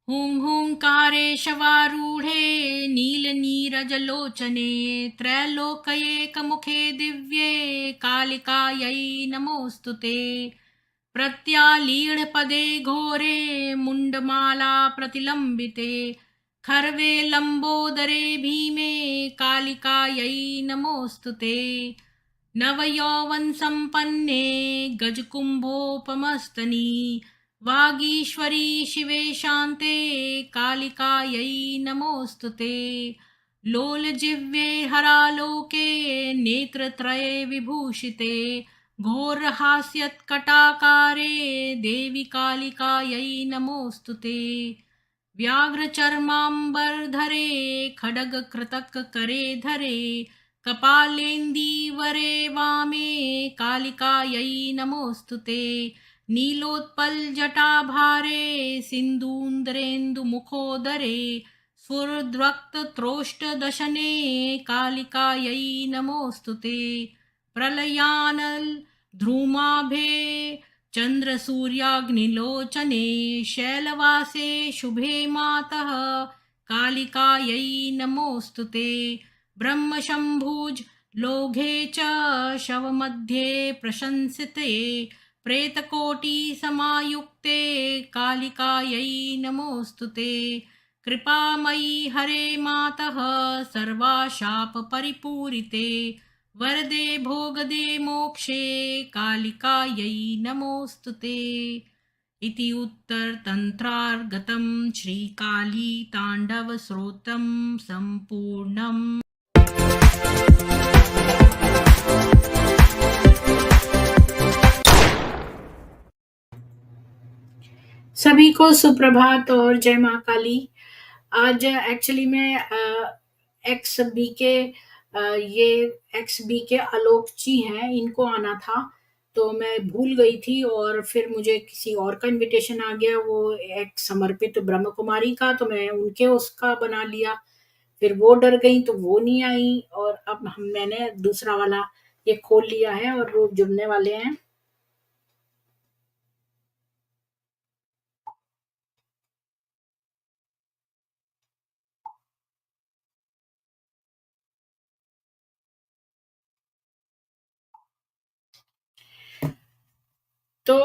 हुं हुंकारेशवारूढे नीलनीरजलोचने त्रैलोक्यैकमुखे दिव्ये कालिकायै नमोऽस्तु ते। प्रत्यालीढपदे घोरे मुण्डमाला प्रतिलम्बिते खर्वे लम्बोदरे भीमे कालिकायै नमोऽस्तु ते। नवयौवनसम्पन्ने गजकुम्भोपमस्तनी वागीश्वरी शिवे शान्ते कालिकायै नमोऽस्तु ते। लोलजिह्वे हरालोके नेत्रत्रये विभूषिते घोरहास्यत्कटाकारे देवी कालिकायै नमोऽस्तु ते। व्याघ्रचर्माम्बरधरे खड्गकृतककरे धरे कपालेन्दीवरे वामे कालिकायै नमोऽस्तु ते। नीलोत्पलजटाभारे सिन्दून्द्रेन्दुमुखोदरे स्फुरद्वक्त्रौष्टदशने कालिकायै नमोऽस्तु ते। प्रलयानल ध्रुमाभे चन्द्रसूर्याग्निलोचने शैलवासे शुभे मातः कालिकायै नमोऽस्तु ते। ब्रह्मशम्भुज लोघे च शवमध्ये प्रशंसिते प्रेतकोटिसमायुक्ते कालिकायै नमोऽस्तु ते। कृपामयी हरे मातः सर्वाशापपरिपूरिते वरदे भोगदे मोक्षे कालिकायै नमोऽस्तु ते। इति उत्तरतन्त्रार्गतं श्रीकाली ताण्डवस्तोत्रं सम्पूर्णम्। सभी को सुप्रभात और जय माँ काली। आज एक्चुअली में एक्स बी के आलोक जी हैं, इनको आना था तो मैं भूल गई थी और फिर मुझे किसी और का इनविटेशन आ गया, वो एक समर्पित ब्रह्म कुमारी का, तो मैं उनके उसका बना लिया। फिर वो डर गई तो वो नहीं आई और अब मैंने दूसरा वाला ये खोल लिया है और वो जुड़ने वाले हैं। तो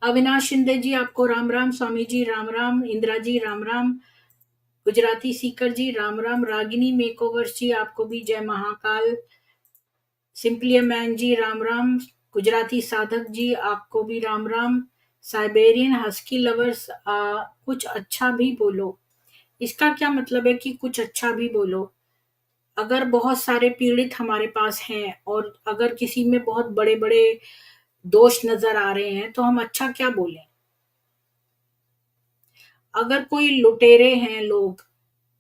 अविनाश शिंदे जी आपको राम राम, स्वामी जी राम राम, इंदिरा जी राम राम, गुजराती सीकर जी राम राम, रागिनी मेकओवर जी आपको भी जय महाकाल, सिंपली मैन जी राम राम, गुजराती साधक जी आपको भी Ram Ram, Siberian husky lovers कुछ अच्छा भी बोलो। इसका क्या मतलब है कि कुछ अच्छा भी बोलो? अगर बहुत सारे पीड़ित हमारे पास हैं और अगर किसी में बहुत बड़े बड़े दोष नजर आ रहे हैं तो हम अच्छा क्या बोलें? अगर कोई लुटेरे हैं लोग,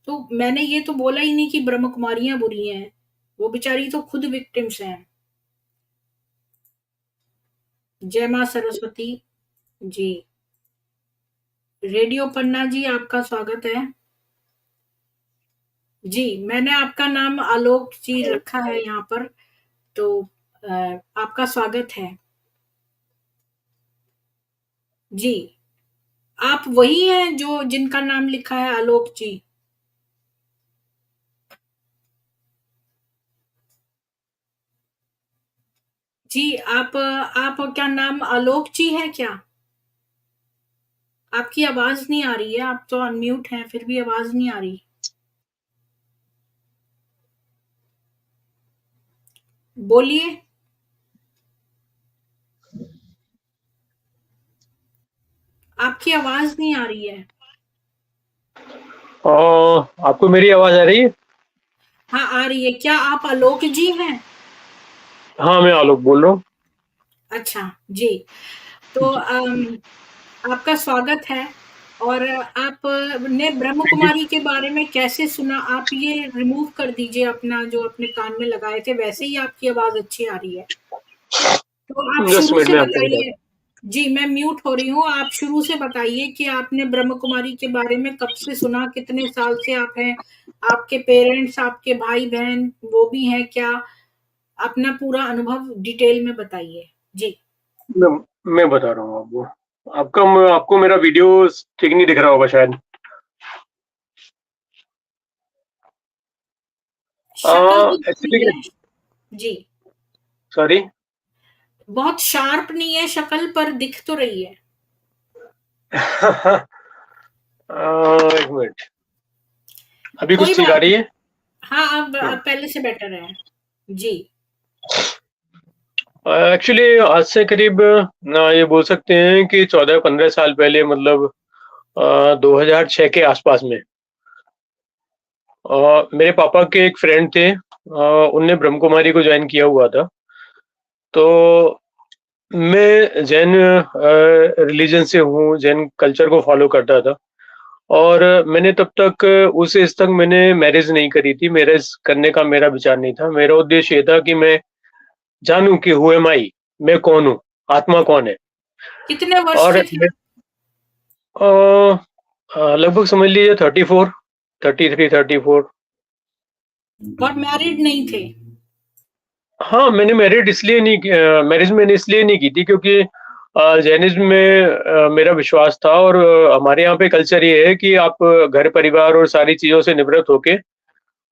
तो मैंने ये तो बोला ही नहीं कि ब्रह्म कुमारियां बुरी हैं, वो बेचारी तो खुद विक्टिम्स हैं। जय मां सरस्वती जी। रेडियो पन्ना जी आपका स्वागत है जी। मैंने आपका नाम आलोक जी रखा है यहाँ पर, तो आपका स्वागत है जी। आप वही हैं जो जिनका नाम लिखा है आलोक जी? जी आप क्या नाम आलोक जी है क्या? आपकी आवाज नहीं आ रही है, आप तो अनम्यूट हैं फिर भी आवाज नहीं आ रही। बोलिए। आपकी आवाज नहीं आ रही है। आपको मेरी आवाज आ रही है? हाँ आ रही है। क्या आप आलोक जी हैं? हाँ मैं आलोक बोल रहा हूँ। अच्छा जी। तो आपका स्वागत है। और आपने ब्रह्म कुमारी के बारे में कैसे सुना? आप ये रिमूव कर दीजिए अपना जो अपने कान में लगाए थे, वैसे ही आपकी आवाज अच्छी आ रही है। तो आप जस्ट शुरू मिनट से में आपको बताइए। बताता जी मैं म्यूट हो रही हूँ, आप शुरू से बताइए कि आपने ब्रह्म कुमारी के बारे में कब से सुना, कितने साल से आप हैं, आपके पेरेंट्स, आपके भाई बहन वो भी हैं क्या? अपना पूरा अनुभव डिटेल में बताइए जी। हूँ। मैं बता रहा हूँ आपको। आपको मेरा वीडियो ठीक नहीं दिख रहा होगा शायद। शक्ल दिख रही एक्चुअली है। जी। सॉरी। बहुत शार्प नहीं है शक्ल, पर दिख तो रही है। एक मिनट, अभी कोई कुछ ठीक आ बात रही नहीं। है? हाँ, अब पहले से बेटर है। जी। एक्चुअली आज से करीब ये बोल सकते हैं कि 14-15 साल पहले, मतलब 2006 के आसपास में मेरे पापा के एक फ्रेंड थे, उनने ब्रह्म कुमारी को ज्वाइन किया हुआ था। तो मैं जैन रिलीजन से हूँ, जैन कल्चर को फॉलो करता था। और मैंने तब तक उस एज तक मैंने मैरिज नहीं करी थी, मैरिज करने का मेरा विचार नहीं था। मेरा उद्देश्य ये था कि मैं जानूं कि हु एम आई, मैं कौन हूँ, आत्मा कौन है। कितने वर्ष और के थे? लगभग समझ लीजिए 34, 33, 34। और मैरिड नहीं थे? हाँ, मैंने मैरिज मैंने इसलिए नहीं की थी क्योंकि जैनिज्म में मेरा विश्वास था। और हमारे यहाँ पे कल्चर ये है कि आप घर परिवार और सारी चीजों से निवृत्त होके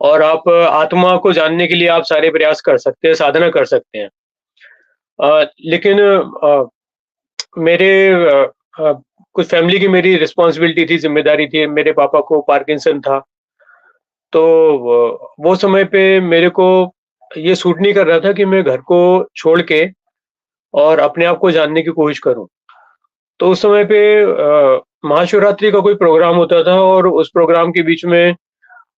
और आप आत्मा को जानने के लिए आप सारे प्रयास कर सकते हैं, साधना कर सकते हैं। लेकिन मेरे अ, अ, कुछ फैमिली की मेरी रिस्पॉन्सिबिलिटी थी, ज़िम्मेदारी थी। मेरे पापा को पार्किंसन था, तो वो समय पे मेरे को ये सूट नहीं कर रहा था कि मैं घर को छोड़ के और अपने आप को जानने की कोशिश करूँ। तो उस समय पे महाशिवरात्रि का कोई प्रोग्राम होता था और उस प्रोग्राम के बीच में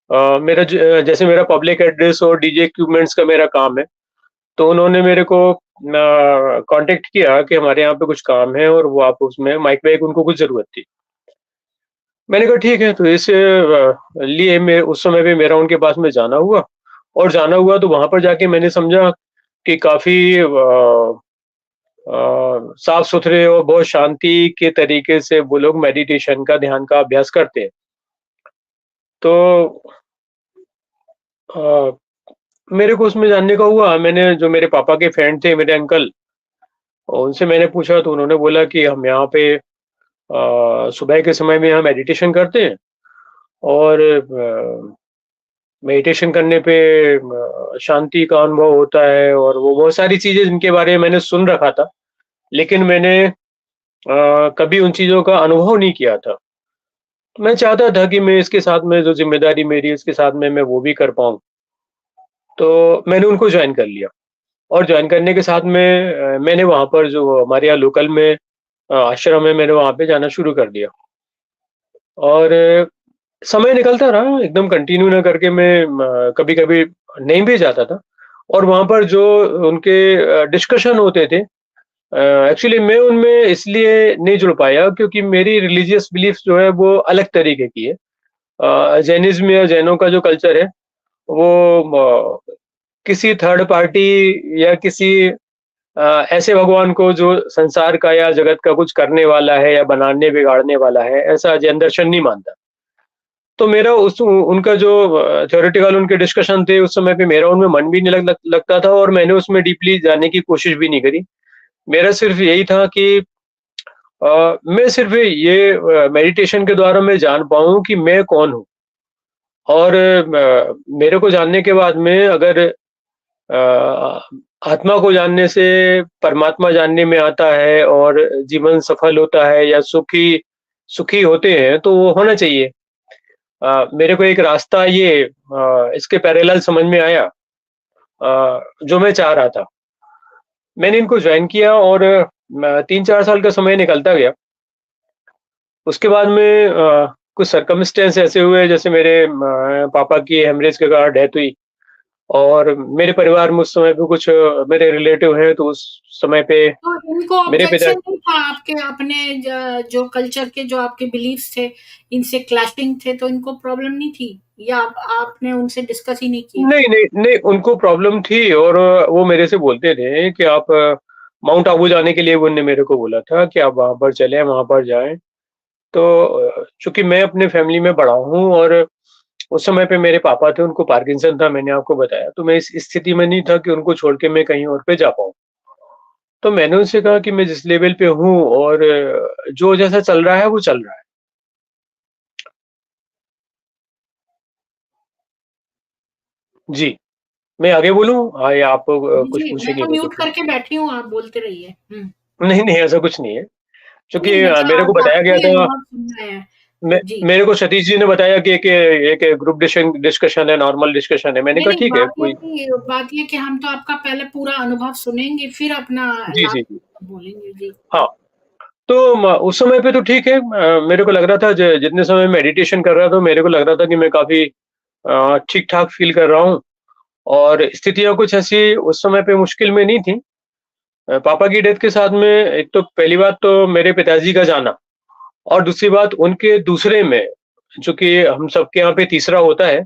जैसे मेरा पब्लिक एड्रेस और डीजे इक्विपमेंट्स का मेरा काम है, तो उन्होंने मेरे को कॉन्टैक्ट किया कि हमारे यहाँ पे कुछ काम है और वो आप उसमें माइक वाइक उनको कुछ ज़रूरत थी। मैंने कहा ठीक है, तो इस लिए मैं उस समय पे मेरा उनके पास में जाना हुआ। और जाना हुआ तो वहाँ पर जाके मैंने समझा कि काफ़ी साफ-सुथरे और बहुत शांति के तरीके से वो लोग मेडिटेशन का, ध्यान का अभ्यास करते हैं। तो अ, मेरे को उसमें जानने का हुआ। मैंने जो मेरे पापा के फ्रेंड थे, मेरे अंकल, उनसे मैंने पूछा तो उन्होंने बोला कि हम यहाँ पे सुबह के समय में यहाँ मेडिटेशन करते हैं। और मेडिटेशन करने पे शांति का अनुभव होता है और वो बहुत सारी चीज़ें जिनके बारे में मैंने सुन रखा था, लेकिन मैंने कभी उन चीज़ों का अनुभव नहीं किया था। मैं चाहता था कि मैं इसके साथ में जो ज़िम्मेदारी मेरी है, इसके साथ में मैं वो भी कर पाऊँ। तो मैंने उनको जॉइन कर लिया और जॉइन करने के साथ में मैंने वहाँ पर जो हमारे यहाँ लोकल में आश्रम है, मैंने वहाँ पे जाना शुरू कर दिया। और समय निकलता रहा, एकदम कंटिन्यू ना करके मैं कभी-कभी नहीं भी जाता था। और वहाँ पर जो उनके डिस्कशन होते थे, एक्चुअली मैं उनमें इसलिए नहीं जुड़ पाया क्योंकि मेरी रिलीजियस बिलीफ जो है वो अलग तरीके की है। जैनिज़्म या जैनों का जो कल्चर है वो किसी थर्ड पार्टी या किसी ऐसे भगवान को जो संसार का या जगत का कुछ करने वाला है या बनाने बिगाड़ने वाला है, ऐसा जैन दर्शन नहीं मानता। तो मेरा उस उनका जो थ्योरेटिकल उनके डिस्कशन थे, उस समय पे मेरा उनमें मन भी नहीं लगता था और मैंने उसमें डीपली जाने की कोशिश भी नहीं करी। मेरा सिर्फ़ यही था कि मैं सिर्फ़ ये मेडिटेशन के द्वारा मैं जान पाऊँ कि मैं कौन हूँ। और मेरे को जानने के बाद में अगर आत्मा को जानने से परमात्मा जानने में आता है और जीवन सफल होता है या सुखी सुखी होते हैं, तो वो होना चाहिए। मेरे को एक रास्ता ये इसके पैरेलल समझ में आया, जो मैं चाह रहा था। मैंने इनको जॉइन किया और 3-4 साल का समय निकलता गया। उसके बाद में कुछ सर्कमस्टेंस ऐसे हुए, जैसे मेरे पापा की हेमरेज के कारण डेथ हुई। और मेरे परिवार में उस समय पे कुछ मेरे रिलेटिव हैं, तो उस समय पे तो इनको मेरे पिता। ऑब्जेक्शन नहीं था आपके अपने जो कल्चर के जो आपके बिलीफ्स थे, इनसे क्लैशिंग थे, तो इनको प्रॉब्लम नहीं थी? या आपने उनसे डिस्कस ही नहीं किया? नहीं, नहीं, नहीं, उनको प्रॉब्लम थी और वो मेरे से बोलते थे कि आप माउंट आबू जाने के लिए उन्होंने मेरे को बोला था कि आप वहाँ पर चलें, वहाँ पर जाएँ। तो चूँकि मैं अपने फैमिली में बड़ा हूँ और उस समय पे मेरे पापा थे, उनको पार्किंसन था, मैंने आपको बताया। तो मैं इस स्थिति में नहीं था कि उनको छोड़ के मैं कहीं और पे जा पाऊँ। तो मैंने उनसे कहा कि मैं जिस लेवल पे हूँ और जो जैसा चल रहा है वो चल रहा है। जी, मैं आगे बोलूँ? या आप जी, कुछ जी, मैं पूछेंगी तो मेरे म्यूट से? करके बैठी हूँ, आप बोलते रहिए। नहीं, नहीं ऐसा कुछ नहीं है, नहीं, क्योंकि मतलब मेरे को आज बताया आपका गया ही था। अनुभव सुनना है। जी। मेरे को सतीश जी ने बताया कि एक ग्रुप डिस्कशन है, नॉर्मल डिस्कशन है। मैंने नहीं, कहा नहीं, ठीक है, कोई। बात ये कि हम तो आपका पहले पूरा अनुभव सुनेंगे, फिर अपना जी, जी, जी। लास्ट बोलेंगे। जी। हाँ, तो उस समय पे तो ठीक है, मेरे को लग रहा था जितने समय मेडिटेशन कर रहा था, मेरे को लग रहा था कि मैं काफ़ी ठीक-ठाक फ़ील कर रहा हूँ और स्थितियाँ कुछ ऐसी उस समय पे मुश्किल में नहीं थी। पापा की डेथ के साथ में एक तो पहली बात तो मेरे पिताजी का जाना और दूसरी बात उनके दूसरे में, चूँकि हम सबके यहाँ पे तीसरा होता है,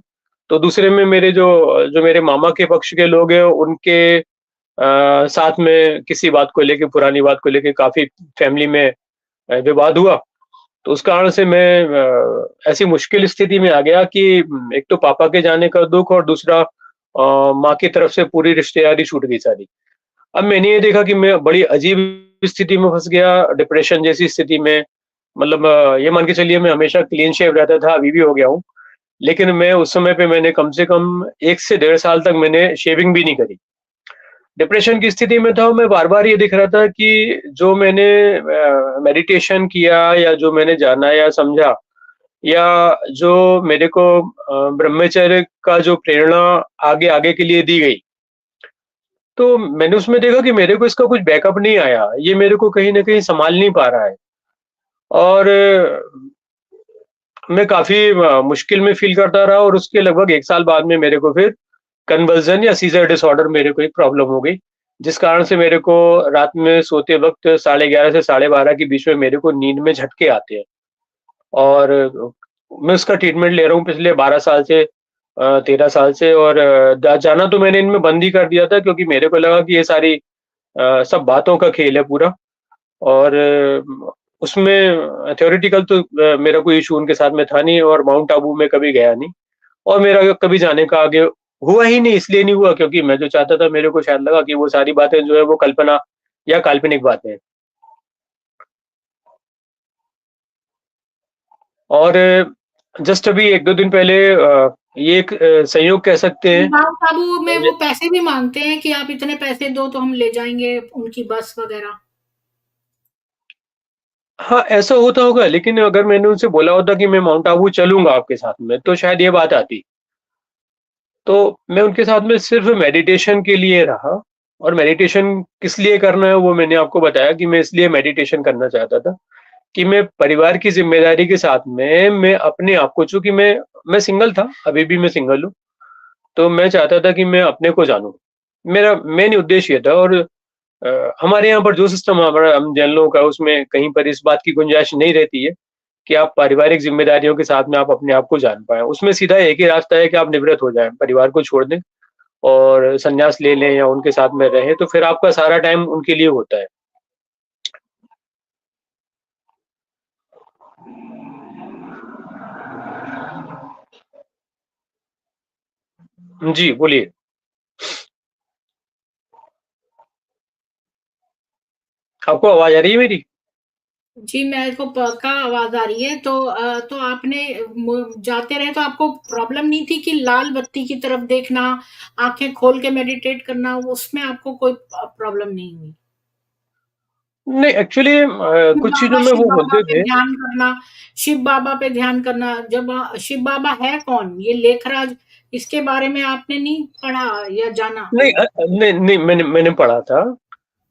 तो दूसरे में मेरे जो जो मेरे मामा के पक्ष के लोग हैं, उनके साथ में किसी बात को लेके, पुरानी बात को लेके काफ़ी फैमिली में विवाद हुआ। तो उस कारण से मैं ऐसी मुश्किल स्थिति में आ गया कि एक तो पापा के जाने का दुःख और दूसरा माँ की तरफ से पूरी रिश्तेदारी छूट गई सारी। अब मैंने ये देखा कि मैं बड़ी अजीब स्थिति में फँस गया, डिप्रेशन जैसी स्थिति में। मतलब ये मान के चलिए मैं हमेशा क्लीन शेव रहता था, अभी भी हो गया हूँ। लेकिन मैं उस समय पे मैंने कम से कम 1 से डेढ़ साल तक मैंने शेविंग भी नहीं करी। डिप्रेशन की स्थिति में था, मैं बार-बार ये दिख रहा था कि जो मैंने मेडिटेशन किया या जो मैंने जाना या समझा या जो मेरे को ब्रह्मचर्य का जो प्रेरणा आगे-आगे के लिए दी गई, तो मैंने उसमें देखा कि मेरे को इसका कुछ बैकअप नहीं आया। ये मेरे को कहीं न कहीं सँभाल नहीं पा रहा है और मैं काफ़ी मुश्किल में फ़ील करता रहा और उसके लगभग 1 साल बाद में मेरे को फिर कन्वल्ज़न या सीज़र डिसऑर्डर मेरे को एक प्रॉब्लम हो गई, जिस कारण से मेरे को रात में सोते वक़्त 11:30 से 12:30 के बीच में मेरे को नींद में झटके आते हैं और मैं उसका ट्रीटमेंट ले रहा हूँ पिछले 12 साल से 13 साल से और जाना तो मैंने इनमें बंद ही कर दिया था क्योंकि मेरे को लगा कि ये सारी सब बातों का खेल है पूरा और उसमें थ्योरेटिकल तो मेरा कोई इश्यू उनके साथ में था नहीं और माउंट आबू में कभी गया नहीं और मेरा कभी जाने का आगे हुआ ही नहीं, इसलिए नहीं हुआ क्योंकि मैं जो चाहता था मेरे को शायद लगा कि वो सारी बातें जो है वो कल्पना या काल्पनिक बातें हैं। और जस्ट अभी 1-2 दिन पहले ये एक संयोग कह सकते हैं। माउंट आबू में ये वो पैसे भी माँगते हैं कि आप इतने पैसे दो तो हम ले जाएँगे उनकी बस वग़ैरह? हाँ, ऐसा होता होगा लेकिन अगर मैंने उनसे बोला होता कि मैं माउंट आबू चलूँगा आपके साथ में, तो शायद ये बात आती। तो मैं उनके साथ में सिर्फ़ मेडिटेशन के लिए रहा और मेडिटेशन किस लिए करना है वो मैंने आपको बताया कि मैं इसलिए मेडिटेशन करना चाहता था, कि मैं परिवार की ज़िम्मेदारी के साथ में मैं अपने आप को चूँकि मैं सिंगल था, अभी भी मैं सिंगल हूँ, तो मैं चाहता था कि मैं अपने को जानूँ। मेरा मेन उद्देश्य ये था और हमारे यहाँ पर जो सिस्टम हमारा हम जैन लोगों का उसमें कहीं पर इस बात की गुंजाइश नहीं रहती है कि आप पारिवारिक ज़िम्मेदारियों के साथ में आप अपने आप को जान पाएँ। उसमें सीधा एक ही रास्ता है कि आप निवृत्त हो जाएँ, परिवार को छोड़ दें और संन्यास ले लें या उनके साथ में रहें, तो फिर आपका सारा टाइम उनके लिए होता है। जी, बोलिए। आपको आवाज़ आ रही है मेरी? जी, मेरे को पक्का आवाज़ आ रही है। तो आपने जाते रहे तो आपको प्रॉब्लम नहीं थी कि लाल बत्ती की तरफ देखना, आँखें खोल के मेडिटेट करना, उसमें आपको कोई प्रॉब्लम नहीं हुई? नहीं एक्चुअली कुछ चीज़ों में शिव वो बाबा बोलते पे थे। ध्यान करना, शिव बाबा पे ध्यान करना, जब शिव बाबा है कौन? ये लेखराज, इसके बारे में आपने नहीं पढ़ा या जाना? नहीं नहीं, नहीं मैंने पढ़ा था।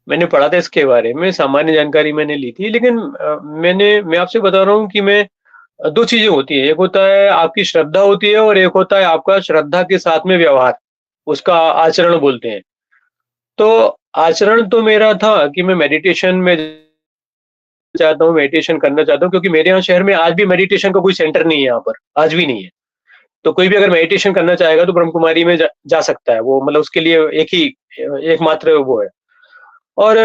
मैंने पढ़ा था इसके बारे में, सामान्य जानकारी मैंने ली थी लेकिन मैं आपसे बता रहा हूँ कि 2 चीज़ें होती हैं, एक होता है आपकी श्रद्धा होती है और एक होता है आपका श्रद्धा के साथ में व्यवहार, उसका आचरण बोलते हैं। तो आचरण तो मेरा था कि मैं मेडिटेशन में चाहता हूँ, मेडिटेशन करना चाहता हूँ क्योंकि मेरे यहाँ शहर में आज भी मेडिटेशन का कोई सेंटर नहीं है यहाँ पर, आज भी नहीं है। तो कोई भी अगर मेडिटेशन करना चाहेगा तो ब्रह्म कुमारी में जा सकता है, वो मतलब उसके लिए एक ही एकमात्र वो है। और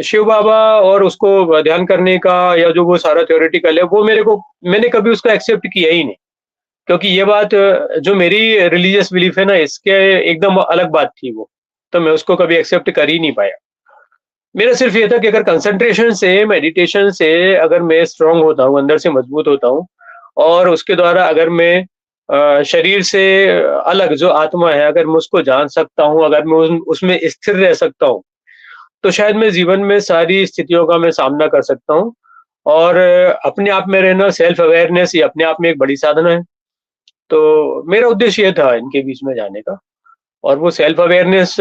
शिव बाबा और उसको ध्यान करने का या जो वो सारा थ्योरेटिकल है, वो मैंने कभी उसको एक्सेप्ट किया ही नहीं। क्योंकि ये बात जो मेरी रिलीजियस बिलीफ है ना, इसके एकदम अलग बात थी वो। तो मैं उसको कभी एक्सेप्ट कर ही नहीं पाया। मेरा सिर्फ ये था कि अगर कंसंट्रेशन से, मेडिटेशन से अगर मैं स्ट्रांग होता हूँ, अंदर से मजबूत होता हूँ और उसके द्वारा अगर मैं शरीर से अलग जो आत्मा है, अगर मैं उसको जान सकता हूँ, अगर मैं उसमें स्थिर रह सकता हूँ, तो शायद मैं जीवन में सारी स्थितियों का मैं सामना कर सकता हूँ और अपने आप में रहना, सेल्फ अवेयरनेस ये अपने आप में एक बड़ी साधना है। तो मेरा उद्देश्य ये था इनके बीच में जाने का और वो सेल्फ अवेयरनेस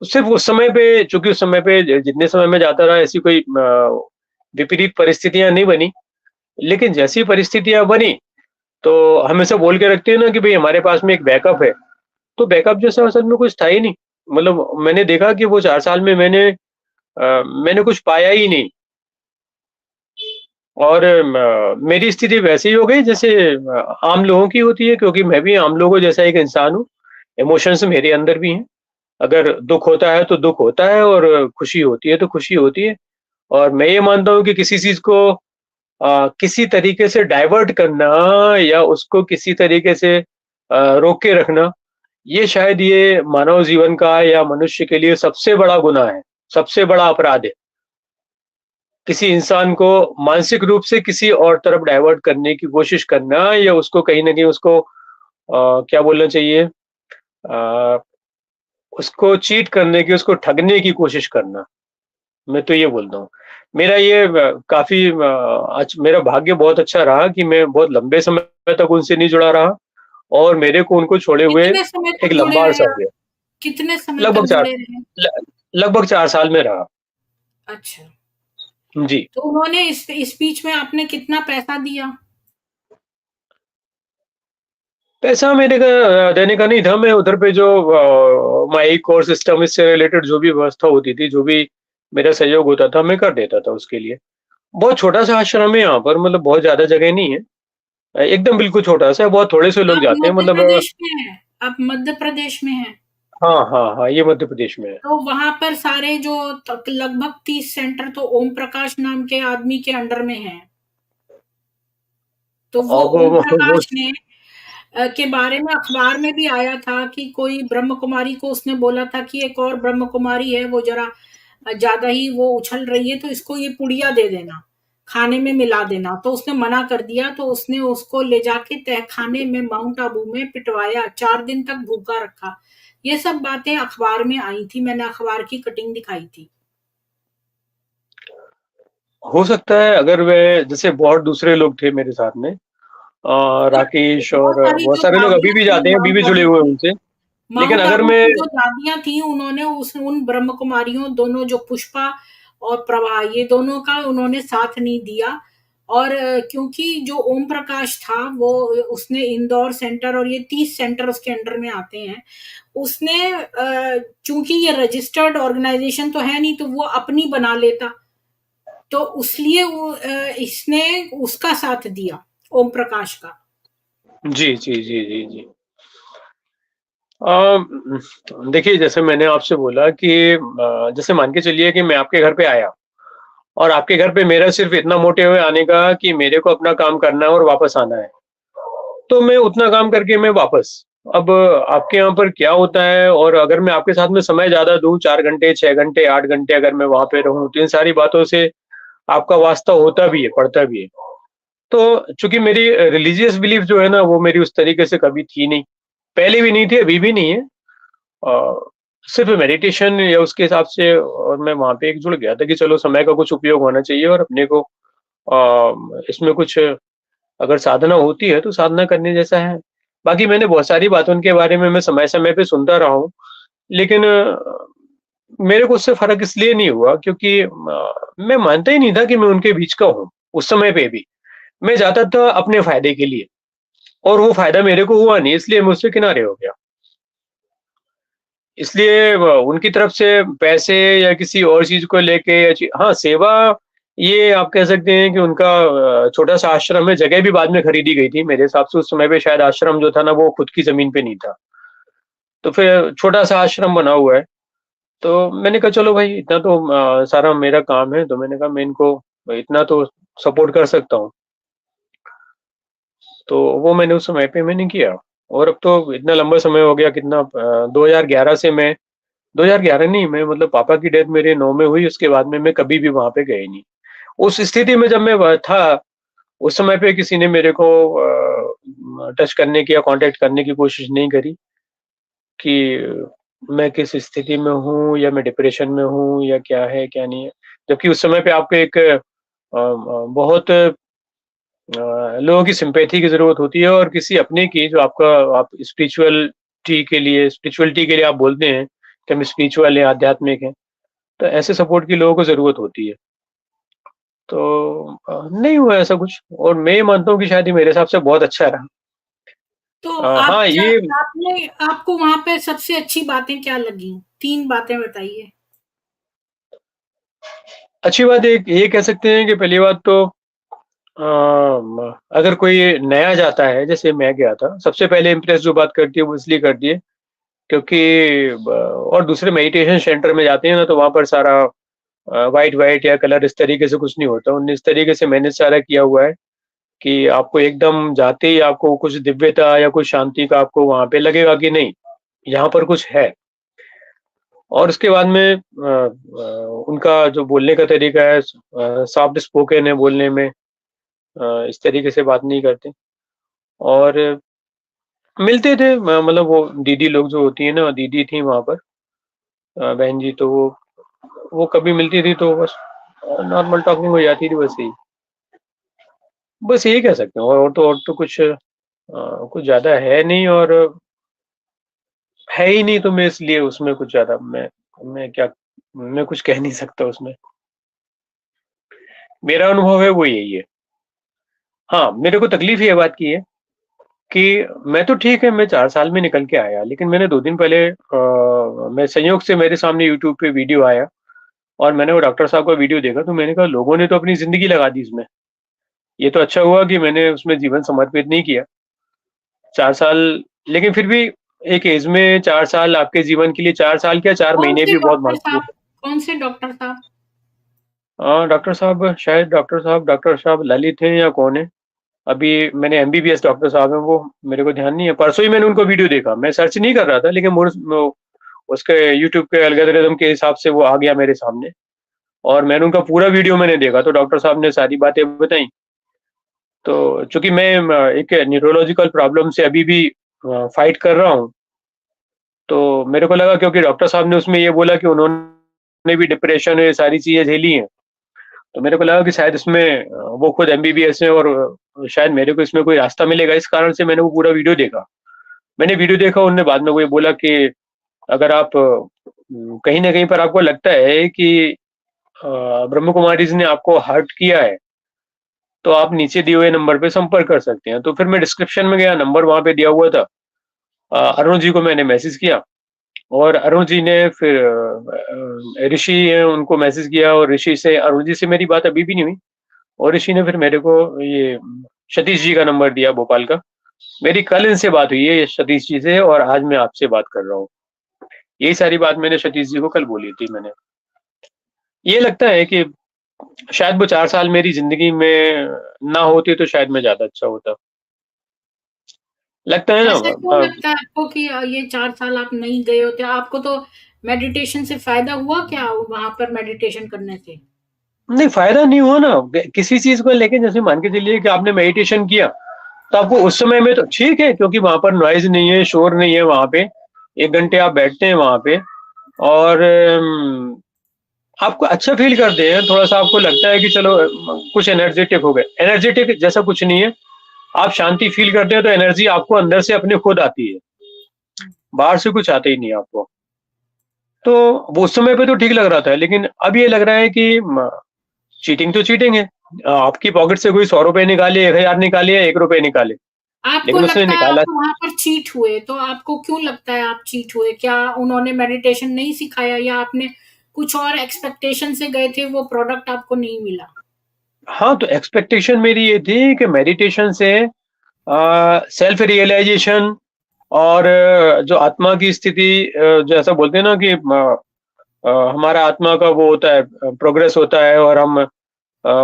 सिर्फ उस समय पे चूँकि उस समय पे जितने समय मैं जाता रहा ऐसी कोई विपरीत परिस्थितियाँ नहीं बनी। लेकिन जैसी परिस्थितियाँ बनी, तो हमेशा बोल के रखते हैं ना कि भई हमारे पास में एक बैकअप है। तो बैकअप जैसा असल में कुछ था ही नहीं। मतलब मैंने देखा कि वो 4 साल में मैंने कुछ पाया ही नहीं और मेरी स्थिति वैसे ही हो गई जैसे आम लोगों की होती है क्योंकि मैं भी आम लोगों जैसा एक इंसान हूँ। इमोशंस मेरे अंदर भी हैं। अगर दुःख होता है तो दुःख होता है और खुशी होती है तो खुशी होती है। और मैं ये मानता हूँ कि किसी चीज़ को किसी तरीके से डाइवर्ट करना या उसको किसी तरीके से रोक के रखना, ये शायद मानव जीवन का या मनुष्य के लिए सबसे बड़ा गुनाह है, सबसे बड़ा अपराध है। किसी इंसान को मानसिक रूप से किसी और तरफ डाइवर्ट करने की कोशिश करना या उसको कहीं न कहीं उसको क्या बोलना चाहिए उसको चीट करने की, उसको ठगने की कोशिश करना। मैं तो ये बोलता हूँ। मेरा ये काफ़ी मेरा भाग्य बहुत अच्छा रहा कि मैं बहुत लंबे समय तक उनसे नहीं जुड़ा रहा और मेरे को उनको छोड़े हुए कितने समय एक तक जुड़े लंबा रहे अरसा हो आप? गया। कितने समय तक लगभग 4 जुड़े रहे? ल लगभग 4 साल में रहा। अच्छा। जी। तो उन्होंने इस बीच में आपने कितना पैसा दिया? पैसा मेरे का देने का नहीं था, मैं उधर पे जो माइक और सिस्टम इससे रिलेटेड जो भी व्यवस्था होती थी, जो भी मेरा सहयोग होता था, मैं कर देता था उसके लिए। बहुत छोटा-सा आश्रम है यहाँ पर, मतलब बहुत ज़्यादा जगह नहीं है। एकदम बिल्कुल छोटा-सा है, बहुत थोड़े से लोग आप जाते हैं मध्य मतलब प्रदेश में हैं? आप मध्य प्रदेश में हैं? हाँ, हाँ, हाँ, ये मध्य प्रदेश में है। तो वहाँ पर सारे जो तक लगभग 30 सेंटर तो ओम प्रकाश नाम के आदमी के अंडर में हैं। तो वो अब ओम वो प्रकाश ने के बारे में अखबार में भी आया था कि कोई ब्रह्म कुमारी को उसने बोला था कि एक और ब्रह्म कुमारी है वो जरा ज्यादा ही वो उछल रही है तो इसको ये पुड़िया दे देना, खाने में मिला देना। तो उसने मना कर दिया तो उसने उसको ले जाके तहखाने में माउंट आबू में पिटवाया, 4 दिन तक भूखा रखा। ये सब बातें अखबार में आई थी, मैंने अखबार की कटिंग दिखाई थी। हो सकता है अगर वे जैसे बहुत दूसरे लोग थे मेरे साथ में और राकेश बहुत और सारी बहुत जो सारे लोग अभी दादियां भी थी जाते हैं, अभी भी माउंट जुड़े आबू हुए हैं की, उनसे। लेकिन माउंट अगर आबू मैं की जो दादियाँ थी उन्होंने उस उन ब्रह्म कुमारियों दोनों जो पुष्पा और प्रभा ये दोनों का उन्होंने साथ नहीं दिया। और क्योंकि जो ओम प्रकाश था वो उसने इंदौर सेंटर और ये 30 सेंटर उसके अंडर में आते हैं। उसने चूंकि ये रजिस्टर्ड ऑर्गेनाइजेशन तो है नहीं तो वो अपनी बना लेता, तो उसलिए इसने उसका साथ दिया, ओम प्रकाश का। जी, जी, जी, जी, जी। देखिए जैसे मैंने आपसे बोला कि जैसे मान के चलिए कि मैं आपके घर पे आया और आपके घर पे मेरा सिर्फ़ इतना मोटिव है आने का कि मेरे को अपना काम करना है और वापस आना है। तो मैं उतना काम करके मैं वापस। अब आपके यहाँ पर क्या होता है और अगर मैं आपके साथ में समय ज़्यादा दूँ 4 घंटे, 6 घंटे, 8 घंटे अगर मैं वहाँ पे रहूँ, तो इन सारी बातों से आपका वास्ता होता भी है, पड़ता भी है। तो चूँकि मेरी रिलीजियस बिलीफ जो है ना, वो मेरी उस तरीके से कभी थी नहीं। पहले भी नहीं थी, अभी भी नहीं है। सिर्फ़ मेडिटेशन या उसके हिसाब से और मैं वहाँ पे एक जुड़ गया था कि चलो समय का कुछ उपयोग होना चाहिए और अपने को इसमें कुछ अगर साधना होती है तो साधना करने जैसा है। बाकी मैंने बहुत सारी बातों उनके बारे में मैं समय-समय पे सुनता रहा हूँ। लेकिन मेरे को उससे फ़र्क इसलिए नहीं हुआ क्योंकि मैं मानता ही नहीं था कि मैं उनके बीच का हूँ, उस समय पे भी। मैं जाता था अपने फ़ायदे के लिए और वो फ़ायदा मेरे को हुआ नहीं इसलिए मैं उससे किनारे हो गया। इसलिए उनकी तरफ से पैसे या किसी और चीज़ को लेके या हाँ, सेवा ये आप कह सकते हैं कि उनका छोटा-सा आश्रम है, जगह भी बाद में खरीदी गई थी। मेरे हिसाब से उस समय पे शायद आश्रम जो था ना, वो खुद की ज़मीन पे नहीं था। तो फिर छोटा-सा आश्रम बना हुआ है। तो मैंने कहा चलो भाई इतना तो सारा मेरा काम है, तो मैंने कहा मैं इनको इतना तो सपोर्ट कर सकता हूँ। तो वो मैंने उस समय पे मैंने किया और अब तो इतना लंबा समय हो गया कितना 2011 से मैं 2011 नहीं, मैं मतलब पापा की डेथ मेरे 9 में हुई, उसके बाद में मैं कभी भी वहाँ पे गया ही नहीं। उस स्थिति में जब मैं था, उस समय पे किसी ने मेरे को टच करने की या कॉन्टैक्ट करने की कोशिश नहीं करी कि मैं किस स्थिति में हूँ या मैं डिप्रेशन में हूँ या क्या है, क्या नहीं है। जबकि उस समय पे आपको एक बहुत लोगों की सिम्पैथी की ज़रूरत होती है और किसी अपने की जो आपका आप स्पिरिचुअलिटी के लिए आप बोलते हैं कि हम स्पिरिचुअल हैं, आध्यात्मिक हैं, तो ऐसे सपोर्ट की लोगों को ज़रूरत होती है। तो नहीं हुआ ऐसा कुछ और मैं ये मानता हूँ कि शायद ये मेरे हिसाब से बहुत अच्छा रहा। तो हाँ, आप ये आपने आपको वहाँ पे सबसे अच्छी बातें क्या लगी? 3 बातें बताइए। अच्छी बात एक ये कह सकते हैं कि पहली बात तो अगर कोई नया जाता है, जैसे मैं गया था, सबसे पहले इम्प्रेस जो बात करती है वो इसलिए करती है क्योंकि और दूसरे मेडिटेशन सेंटर में जाते हैं ना, तो वहाँ पर सारा व्हाइट व्हाइट या कलर इस तरीके से कुछ नहीं होता। उन्होंने इस तरीके से मैनेज सारा किया हुआ है कि आपको एकदम जाते ही आपको कुछ दिव्यता या कुछ शांति का आपको वहाँ पे लगेगा कि नहीं, यहाँ पर कुछ है। और उसके बाद में उनका जो बोलने का तरीका है, सॉफ्ट स्पोकन है बोलने में, इस तरीके से बात नहीं करते और मिलते थे, मतलब वो दीदी लोग जो होती है ना, दीदी थी वहाँ पर, बहन जी, तो वो कभी मिलती थी तो बस नॉर्मल टॉकिंग हो जाती थी, बस यही। बस यही कह सकते हैं और तो कुछ ज़्यादा है नहीं और है ही नहीं, तो मैं इसलिए उसमें कुछ ज़्यादा मैं क्या मैं कुछ कह नहीं सकता उसमें। मेरा अनुभव है वो यही है। हाँ, मेरे को तकलीफ़ ये बात की है कि मैं तो ठीक है, मैं 4 साल में निकल के आया, लेकिन मैंने 2 दिन पहले मैं संयोग से मेरे सामने यूट्यूब पे वीडियो आया और मैंने वो डॉक्टर साहब का वीडियो देखा, तो मैंने कहा लोगों ने तो अपनी ज़िंदगी लगा दी इसमें। ये तो अच्छा हुआ कि मैंने उसमें जीवन समर्पित नहीं किया। 4 साल, लेकिन फिर भी एक एज में 4 साल आपके जीवन के लिए, 4 साल क्या 4 कौन महीने से भी बहुत डॉक्टर महत्वपूर्ण। साहब कौन से डॉक्टर साहब? डॉक्टर साहब शायद डॉक्टर साहब ललित हैं या कौन है? अभी मैंने एमबीबीएस डॉक्टर साहब हैं वो, मेरे को ध्यान नहीं है। परसों ही मैंने उनका वीडियो देखा। मैं सर्च नहीं कर रहा था, लेकिन उसके यूट्यूब के एल्गोरिदम के हिसाब से वो आ गया मेरे सामने और मैंने उनका पूरा वीडियो मैंने देखा, तो डॉक्टर साहब ने सारी बातें बताई। तो चूँकि मैं एक न्यूरोलॉजिकल प्रॉब्लम से अभी भी फाइट कर रहा हूँ, तो मेरे को लगा क्योंकि डॉक्टर साहब ने उसमें ये बोला कि उन्होंने भी डिप्रेशन ये सारी चीज़ें झेली हैं, तो मेरे को लगा कि शायद इसमें वो खुद एमबीबीएस है और शायद मेरे को इसमें कोई रास्ता मिलेगा, इस कारण से मैंने वो पूरा वीडियो देखा। मैंने वीडियो देखा, उन्होंने बाद में वो ये बोला कि अगर आप कहीं न कहीं पर आपको लगता है कि ब्रह्म कुमारीज़ ने आपको हर्ट किया है, तो आप नीचे दिए हुए नंबर पे संपर्क कर सकते हैं। तो फिर मैं डिस्क्रिप्शन में गया, नंबर वहाँ पे दिया हुआ था। अरुण जी को मैंने मैसेज किया और अरुण जी ने फिर ऋषि हैं उनको मैसेज किया और ऋषि से, अरुण जी से मेरी बात अभी भी नहीं हुई और ऋषि ने फिर मेरे को ये सतीश जी का नंबर दिया भोपाल का। मेरी कल इनसे बात हुई है सतीश जी से और आज मैं आपसे बात कर रहा हूँ। यही सारी बात मैंने सतीश जी को कल बोली थी मैंने। ये लगता है कि शायद वो 4 साल मेरी ज़िंदगी में ना होते तो शायद मैं ज़्यादा अच्छा होता। लगता है ना ऐसा क्यों लगता है आपको कि ये 4 साल आप नहीं गए होते? आपको तो मेडिटेशन से फ़ायदा हुआ क्या वहाँ पर मेडिटेशन करने से? नहीं, फ़ायदा नहीं हुआ ना, किसी चीज़ को लेके। जैसे मान के चलिए कि आपने मेडिटेशन किया, तो आपको उस समय में तो ठीक है क्योंकि वहाँ पर नॉइज़ नहीं है, शोर नहीं है वहाँ पे। 1 घंटे आप बैठते हैं वहाँ पे और आपको अच्छा फ़ील करते हैं, थोड़ा-सा आपको लगता है कि चलो कुछ एनर्जेटिक हो गए। एनर्जेटिक जैसा कुछ नहीं है, आप शांति फ़ील करते हैं तो एनर्जी आपको अंदर से अपने खुद आती है, बाहर से कुछ आता ही नहीं है आपको। तो वो उस समय पे तो ठीक लग रहा था, लेकिन अब ये लग रहा है कि चीटिंग तो चीटिंग है। आपकी पॉकेट से कोई ₹100 निकाले, 1000 निकाले या ₹1 निकाले, आपको लेकिन उसने लगता है निकाला। आप वहाँ पर चीट हुए, तो आपको क्यों लगता है आप चीट हुए? क्या उन्होंने मेडिटेशन नहीं सिखाया या आपने कुछ और एक्सपेक्टेशन से गए थे, वो प्रोडक्ट आपको नहीं मिला? हाँ, तो एक्सपेक्टेशन मेरी ये थी कि मेडिटेशन से सेल्फ रियलाइज़ेशन और जो आत्मा की स्थिति, जो ऐसा बोलते हैं ना कि हमारा आत्मा का वो होता है, प्रोग्रेस होता है और हम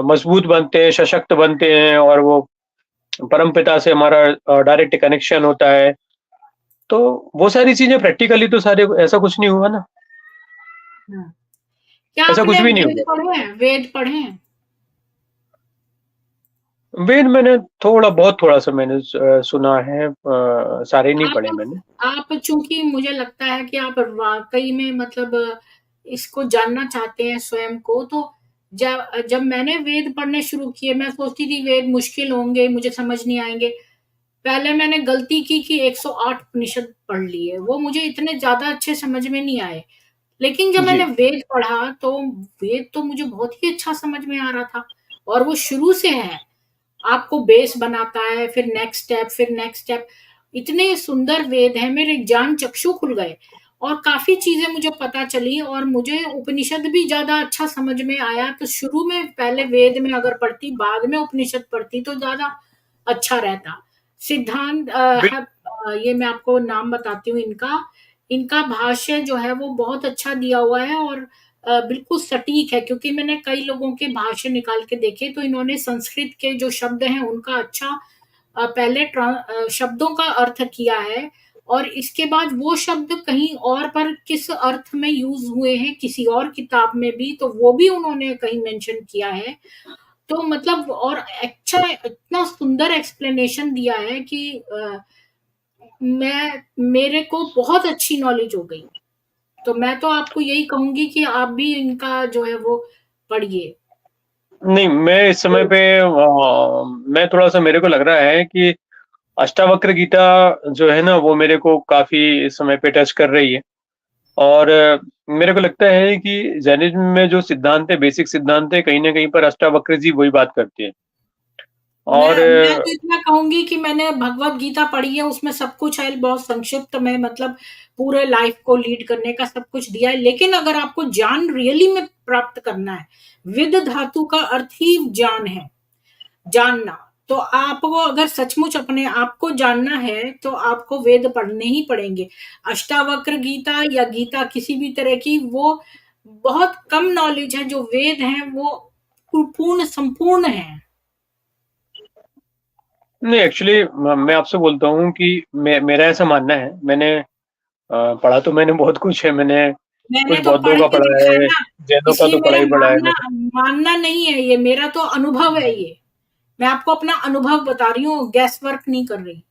मजबूत बनते हैं, सशक्त बनते हैं और वो परमपिता से हमारा डायरेक्ट कनेक्शन होता है। तो वो सारी चीज़ें प्रैक्टिकली तो सारे ऐसा कुछ नहीं हुआ ना। हाँ। क्या ऐसा कुछ आपने भी नहीं वेद हुआ। पढ़े हैं? वेद पढ़े हैं? वेद मैंने थोड़ा सा मैंने सुना है, सारे नहीं पढ़े मैंने। आप चूँकि मुझे लगता है कि आप वाक़ई में मतलब इसको जानना चाहते हैं स्वयं को, तो जब जब मैंने वेद पढ़ने शुरू किए, मैं सोचती थी वेद मुश्किल होंगे, मुझे समझ नहीं आएँगे। पहले मैंने गलती की कि 108 उपनिषद पढ़ लिए, वो मुझे इतने ज़्यादा अच्छे समझ में नहीं आए। लेकिन जब मैंने जी, वेद पढ़ा, तो वेद तो मुझे बहुत ही अच्छा समझ में आ रहा था, और वो शुरू से है। आपको बेस बनाता है, फिर नेक्स्ट स्टेप, फिर नेक्स्ट स्टेप। इतने सुंदर वेद हैं, मेरे ज्ञान चक्षु खुल गए और काफ़ी चीज़ें मुझे पता चली, और मुझे उपनिषद भी ज़्यादा अच्छा समझ में आया। तो शुरू में पहले वेद में अगर पढ़ती, बाद में उपनिषद पढ़ती तो ज़्यादा अच्छा रहता। सिद्धांत बिल ये मैं आपको नाम बताती हूँ इनका। इनका भाष्य जो है वो बहुत अच्छा दिया हुआ है, और बिल्कुल सटीक है, क्योंकि मैंने कई लोगों के भाष्य निकाल के देखे, तो इन्होंने संस्कृत के जो शब्द हैं उनका अच्छा पहले शब्दों का अर्थ किया है, और इसके बाद वो शब्द कहीं और पर किस अर्थ में यूज हुए हैं किसी और किताब में भी, तो वो भी उन्होंने कहीं मेंशन किया है। तो मतलब और अच्छा, इतना सुंदर एक्सप्लेनेशन दिया है कि मैं मेरे को बहुत अच्छी नॉलेज हो गई। तो मैं तो आपको यही कहूँगी कि आप भी इनका जो है वो पढ़िए। नहीं, मैं इस समय पे मैं थोड़ा-सा, मेरे को लग रहा है कि अष्टावक्र गीता जो है ना, वो मेरे को काफ़ी इस समय पे टच कर रही है। और मेरे को लगता है कि जैनिज़्म में जो सिद्धांत है, बेसिक सिद्धांत है, कहीं न कहीं पर अष्टावक्र जी वही बात करते हैं। और मैं तो इतना कहूँगी कि मैंने भगवत गीता पढ़ी है, उसमें सब कुछ है, बहुत संक्षिप्त में, मतलब पूरे लाइफ को लीड करने का सब कुछ दिया है। लेकिन अगर आपको ज्ञान रियली में प्राप्त करना है, विद धातु का अर्थ ही ज्ञान है, जानना। तो आपको अगर सचमुच अपने आप को जानना है, तो आपको वेद पढ़ने ही पड़ेंगे। अष्टावक्र गीता या गीता किसी भी तरह की, वो बहुत कम नॉलेज है। जो वेद हैं वो पूर्ण संपूर्ण है। नहीं, एक्चुअली मैं आपसे बोलता हूँ कि मेरा ऐसा मानना है, मैंने पढ़ा तो मैंने बहुत कुछ है, मैंने मैंने कुछ तो बौद्धों पढ़ का के पढ़ा देखा है है, ना, जैनों का इसलिए तो पढ़ा मेरा ही पढ़ा है मानना मैंने। मानना नहीं है ये, मेरा तो अनुभव है ये। मैं आपको अपना अनुभव बता रही हूँ, गैस वर्क नहीं कर रही।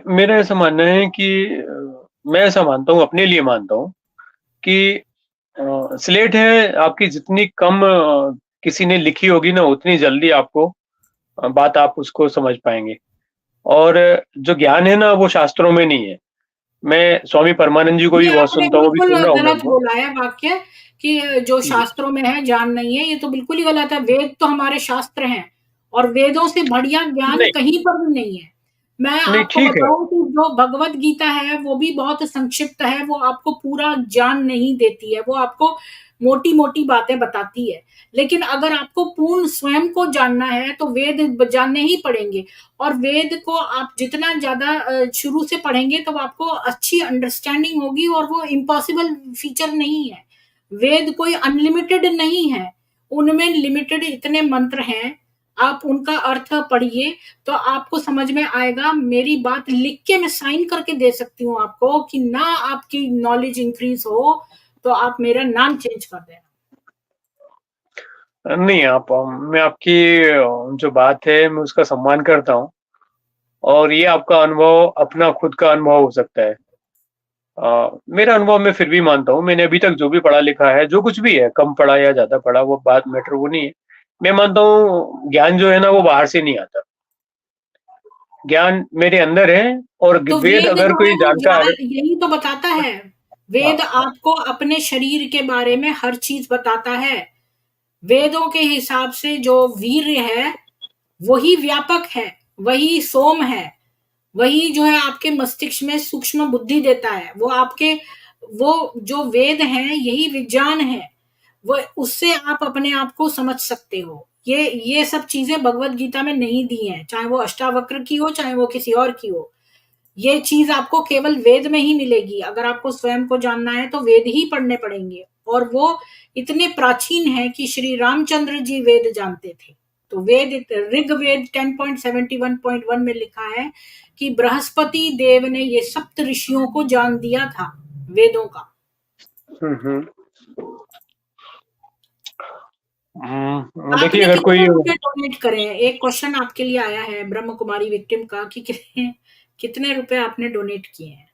मेरा ऐसा मानना है कि मैं ऐसा मानता हूँ, अपने लिए मानता हूँ कि स्लेट है आपकी, जितनी कम किसी ने लिखी होगी ना, उतनी जल्दी आपको बात आप उसको समझ पाएँगे। और जो ज्ञान है ना, वो शास्त्रों में नहीं है। मैं स्वामी परमानंद जी को भी ये बहुत आपने सुनता हूँ, अभी बिल्कुल सुन रहा हूँ मैं गलत उनको। बोला है वाक्य, कि जो जी। शास्त्रों में है ज्ञान नहीं है, ये तो बिल्कुल ही गलत है। वेद तो हमारे शास्त्र हैं, और वेदों से बढ़िया ज्ञान नहीं, कहीं पर भी नहीं है। मैं नहीं आपको ठीक है। बताऊं कि जो भगवत गीता है वो भी बहुत संक्षिप्त है, वो आपको पूरा ज्ञान नहीं देती है, वो आपको मोटी मोटी बातें बताती है। लेकिन अगर आपको पूर्ण स्वयं को जानना है, तो वेद जानने ही पड़ेंगे। और वेद को आप जितना ज्यादा शुरू से पढ़ेंगे, तब आपको अच्छी अंडरस्टैंडिंग होगी, और वो इम्पॉसिबल फीचर नहीं है। वेद कोई अनलिमिटेड नहीं है, उनमें लिमिटेड इतने मंत्र हैं। आप उनका अर्थ पढ़िए, तो आपको समझ में आएगा। मेरी बात लिख के मैं साइन करके दे सकती हूँ आपको, कि ना आपकी नॉलेज इंक्रीज हो, तो आप मेरा नाम चेंज कर देना। नहीं, आप मैं आपकी जो बात है, मैं उसका सम्मान करता हूँ, और ये आपका अनुभव अपना खुद का अनुभव हो सकता है। मेरा अनुभव मैं फिर भी मानता हूँ, मैंने अभी तक जो भी पढ़ा लिखा है, जो कुछ भी है, कम पढ़ा या ज़्यादा पढ़ा, वो बात मैटर वो नहीं है। मैं मानता हूँ ज्ञान जो है ना, वो बाहर से नहीं आता। ज्ञान मेरे अंदर है, और तो वेद वेद अगर जो है कोई वो जानता ज्ञान है। यही तो बताता है। वेद हाँ, हाँ। आपको अपने शरीर के बारे में हर चीज बताता है। वेदों के हिसाब से जो वीर्य है, वही व्यापक है, वही सोम है, वही जो है आपके मस्तिष्क में सूक्ष्म बुद्धि देता है। वो आपके, वो जो वेद हैं यही विज्ञान है। वो उससे आप अपने आप को समझ सकते हो। ये सब चीजें भगवत गीता में नहीं दी हैं, चाहे वो अष्टावक्र की हो, चाहे वो किसी और की हो। ये चीज आपको केवल वेद में ही मिलेगी। अगर आपको स्वयं को जानना है, तो वेद ही पढ़ने पड़ेंगे, और वो इतने प्राचीन है कि श्री रामचंद्र जी वेद जानते थे। तो ऋग्वेद 10.71.1 में लिखा है कि बृहस्पति देव ने ये सप्त ऋषियों को जान दिया था, वेदों का। हम्म। देखिए आपने अगर कोई कितने रुपए डोनेट करे हैं? एक क्वेश्चन आपके लिए आया है ब्रह्म कुमारी विक्टिम का कि कितने रुपए आपने डोनेट किए हैं?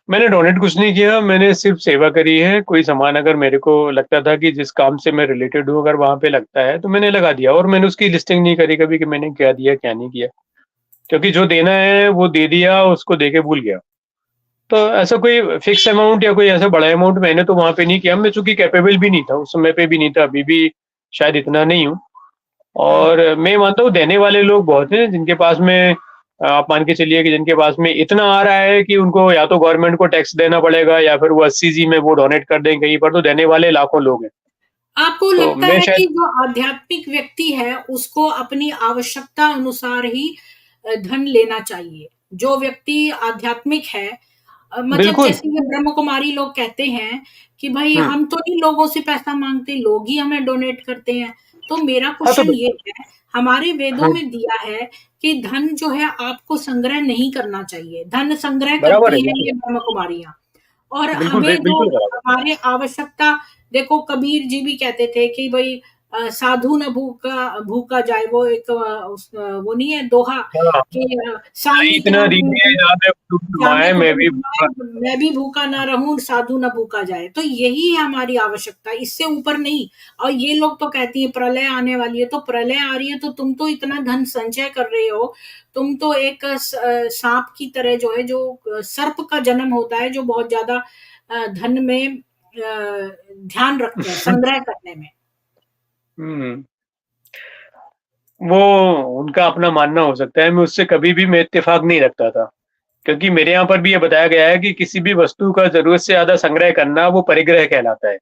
मैंने डोनेट कुछ नहीं किया, मैंने सिर्फ सेवा करी है। कोई सामान अगर मेरे को लगता था कि जिस काम से मैं रिलेटेड हूँ अगर वहां पे लगता है तो मैंने लगा दिया, और मैंने उसकी लिस्टिंग नहीं करी कभी कि मैंने क्या दिया क्या नहीं किया, क्योंकि जो देना है वो दे दिया, उसको दे के भूल गया। तो ऐसा कोई फिक्स अमाउंट या कोई ऐसा बड़ा अमाउंट मैंने तो वहां पे नहीं किया। मैं चूंकि कैपेबल भी नहीं था उस समय पे, भी नहीं था, अभी भी शायद इतना नहीं हूँ। हुँ। और मैं मानता हूँ देने वाले लोग बहुत हैं जिनके पास में आप मान के चलिए कि जिनके पास में इतना आ रहा है कि उनको या तो गवर्नमेंट को टैक्स देना पड़ेगा या फिर वो 80 जी में वो डोनेट कर दें कहीं पर, तो देने वाले लाखों लोग हैं। आपको तो लगता मैं है शायद कि जो आध्यात्मिक व्यक्ति है, उसको अपनी आवश्यकता अनुसार ही धन लेना चाहिए? जो व्यक्ति आध्यात्मिक है मतलब बिल्कुल। जैसे ये ब्रह्म कुमारी लोग कहते हैं कि भई हम्म। हम तो नहीं लोगों से पैसा माँगते, लोग ही हमें डोनेट करते हैं। तो मेरा हाँ तो क्वेश्चन ये है, हमारे वेदों हम्म, में दिया है कि धन जो है आपको संग्रह नहीं करना चाहिए। धन संग्रह बराबर है, करती हैं बिल्कुल ये ब्रह्म कुमारियाँ। और बिल्कुल हमें जो बिल्कुल बराबर। हमारे आवश्यकता देखो कबीर जी भी कहते थे कि भई साधु न भूखा जाए वो एक वो नहीं है दोहा हाँ, कि भाई साईं इतना दीजिए क्या जहाँ पे कुछ जामे कमाए, मैं कुटुम्ब भी कमाए, मैं भी भूखा ना रहूं साधु ना भूखा जाए। तो यही है हमारी आवश्यकता, इससे ऊपर नहीं। और ये लोग तो कहती है प्रलय आने वाली है, तो प्रलय आ रही है तो तुम तो इतना धन संचय कर रहे हो, तुम तो एक सांप की तरह जो है जो सर्प का जन्म होता है जो बहुत ज्यादा धन में ध्यान रखते हैं संग्रह करने में। हम्म। वो उनका अपना मानना हो सकता है, मैं उससे कभी भी मैं इत्तेफाक नहीं रखता था, क्योंकि मेरे यहाँ पर भी ये बताया गया है कि किसी भी वस्तु का जरूरत से ज्यादा संग्रह करना वो परिग्रह कहलाता है।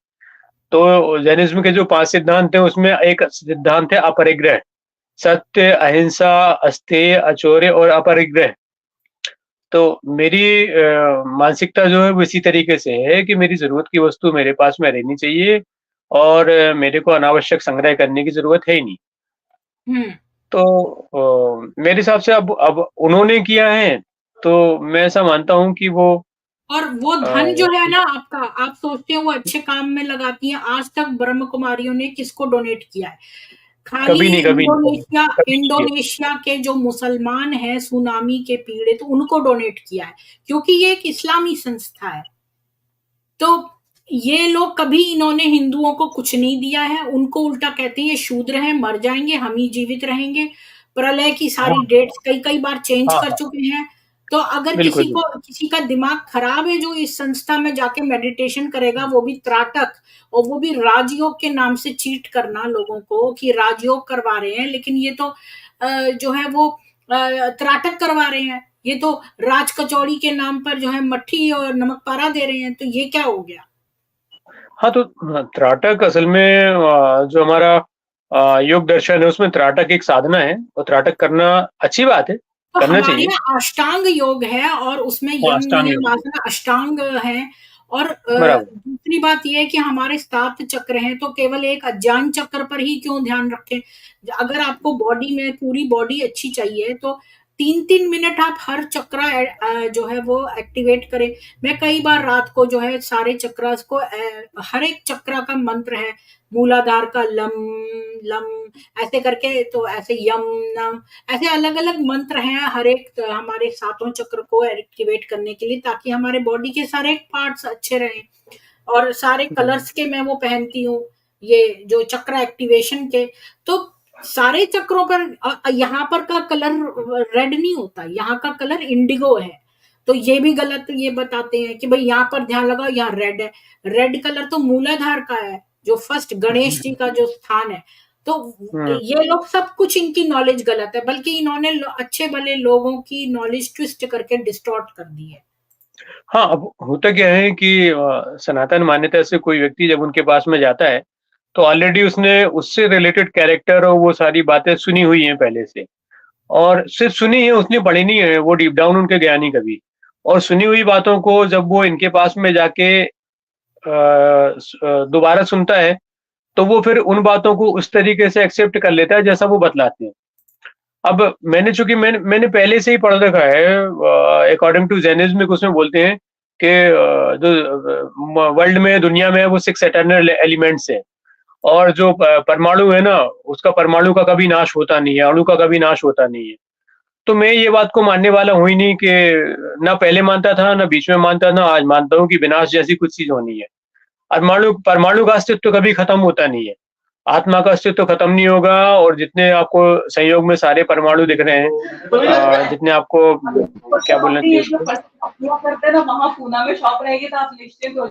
तो जैनिज्म के जो 5 सिद्धांत हैं उसमें एक सिद्धांत है अपरिग्रह। सत्य, अहिंसा, अस्तेय, अचौर्य और अपरिग्रह। तो मेरी मानसिकता जो है वो इसी तरीके से है कि मेरी जरूरत की वस्तु मेरे पास में रहनी चाहिए, और मेरे को अनावश्यक संग्रह करने की जरूरत है ही नहीं। हम्म। तो मेरे हिसाब से अब उन्होंने किया है, तो मैं ऐसा मानता हूँ कि वो और वो अ, धन जो है ना आपका, आप सोचते हो वो अच्छे काम में लगाती हैं, आज तक ब्रह्म कुमारियों ने किसको डोनेट किया है? खाली कभी नहीं कभी नहीं कभी इंडोनेशिया कभी नहीं किया। इंडोनेशिया के जो मुसलमान हैं सुनामी के पीड़ित उनको डोनेट किया है, क्योंकि ये एक इस्लामी संस्था है। तो ये लोग कभी इन्होंने हिंदुओं को कुछ नहीं दिया है, उनको उल्टा कहते हैं ये शूद्र हैं, मर जाएंगे, हम ही जीवित रहेंगे। प्रलय की हाँ सारी डेट्स कई कई बार चेंज हाँ कर हाँ, चुके हैं। तो अगर बिल्कुल बिल्कुल। किसी का दिमाग खराब है जो इस संस्था में जाके मेडिटेशन करेगा, वो भी त्राटक, और वो भी राजयोग के नाम से चीट करना लोगों को कि राजयोग करवा रहे हैं, लेकिन ये तो जो है वो त्राटक करवा रहे हैं। ये तो राज कचौड़ी के नाम पर जो है मट्ठी और नमक पारा दे रहे हैं, तो ये क्या हो गया? हाँ तो त्राटक असल में जो हमारा योग दर्शन है उसमें त्राटक एक साधना है, और त्राटक करना अच्छी बात है, तो करना हमारे चाहिए। यहाँ अष्टांग योग है और उसमें हाँ, यम अष्टांग योग, नियम आसन अष्टांग है। और बराबर। दूसरी बात ये है कि हमारे 7 चक्र हैं, तो केवल एक अज्ञान चक्र पर ही क्यों ध्यान रखें? अगर आपको बॉडी में पूरी बॉडी अच्छी चाहिए तो 3-3 मिनट आप हर चक्र जो है वो एक्टिवेट करें। मैं कई बार रात को जो है सारे चक्रास को हर एक चक्र का मंत्र है, मूलाधार का लम लम ऐसे करके, तो ऐसे यम नम ऐसे अलग-अलग मंत्र हैं हर एक हमारे सातों चक्र को एक्टिवेट करने के लिए, ताकि हमारे बॉडी के सारे पार्ट्स अच्छे रहें। और सारे कलर्स के मैं वो पहनती हूँ, ये जो चक्र एक्टिवेशन के। तो सारे चक्रों पर यहाँ पर का कलर रेड नहीं होता, यहाँ का कलर इंडिगो है। तो ये भी गलत ये बताते हैं कि भाई यहाँ पर ध्यान लगाओ, यहाँ रेड है। रेड कलर तो मूलाधार का है, जो फर्स्ट गणेश जी का जो स्थान है। तो हम्म। ये लोग सब कुछ इनकी नॉलेज गलत है, बल्कि इन्होंने अच्छे भले लोगों की नॉलेज ट्विस्ट करके डिस्टॉर्ट कर दी है। हाँ, अब होता क्या है कि सनातन मान्यता से कोई व्यक्ति जब उनके पास में जाता है, तो ऑलरेडी उसने उससे रिलेटेड कैरेक्टर और वो सारी बातें सुनी हुई हैं पहले से, और सिर्फ सुनी है, उसने पढ़ी नहीं है, वो डीप डाउन उनके गया नहीं कभी। और सुनी हुई बातों को जब वो इनके पास में जाके दोबारा सुनता है, तो वो फिर उन बातों को उस तरीके से एक्सेप्ट कर लेता है जैसा वो बतलाते हैं। अब मैंने चूंकि मैंने मैंने पहले से ही पढ़ रखा है, अकॉर्डिंग टू जैनिज्म उसमें बोलते हैं कि जो वर्ल्ड में, दुनिया में है, वो 6 एटर्नल एलिमेंट्स हैं, और जो परमाणु है ना, उसका परमाणु का कभी नाश होता नहीं है, अणु का कभी नाश होता नहीं है। तो मैं ये बात को मानने वाला हूँ ही नहीं, कि ना पहले मानता था, ना बीच में मानता था, आज मानता हूँ कि विनाश जैसी कुछ चीज होनी है। परमाणु परमाणु का अस्तित्व कभी खत्म होता नहीं है, आत्मा का अस्तित्व खत्म नहीं होगा। और जितने आपको संयोग में सारे परमाणु दिख रहे हैं, जितने आपको क्या बोलना चाहिए इसको, करते ना, वहाँ पूना में शॉप रहेगी तो आप निश्चित हो।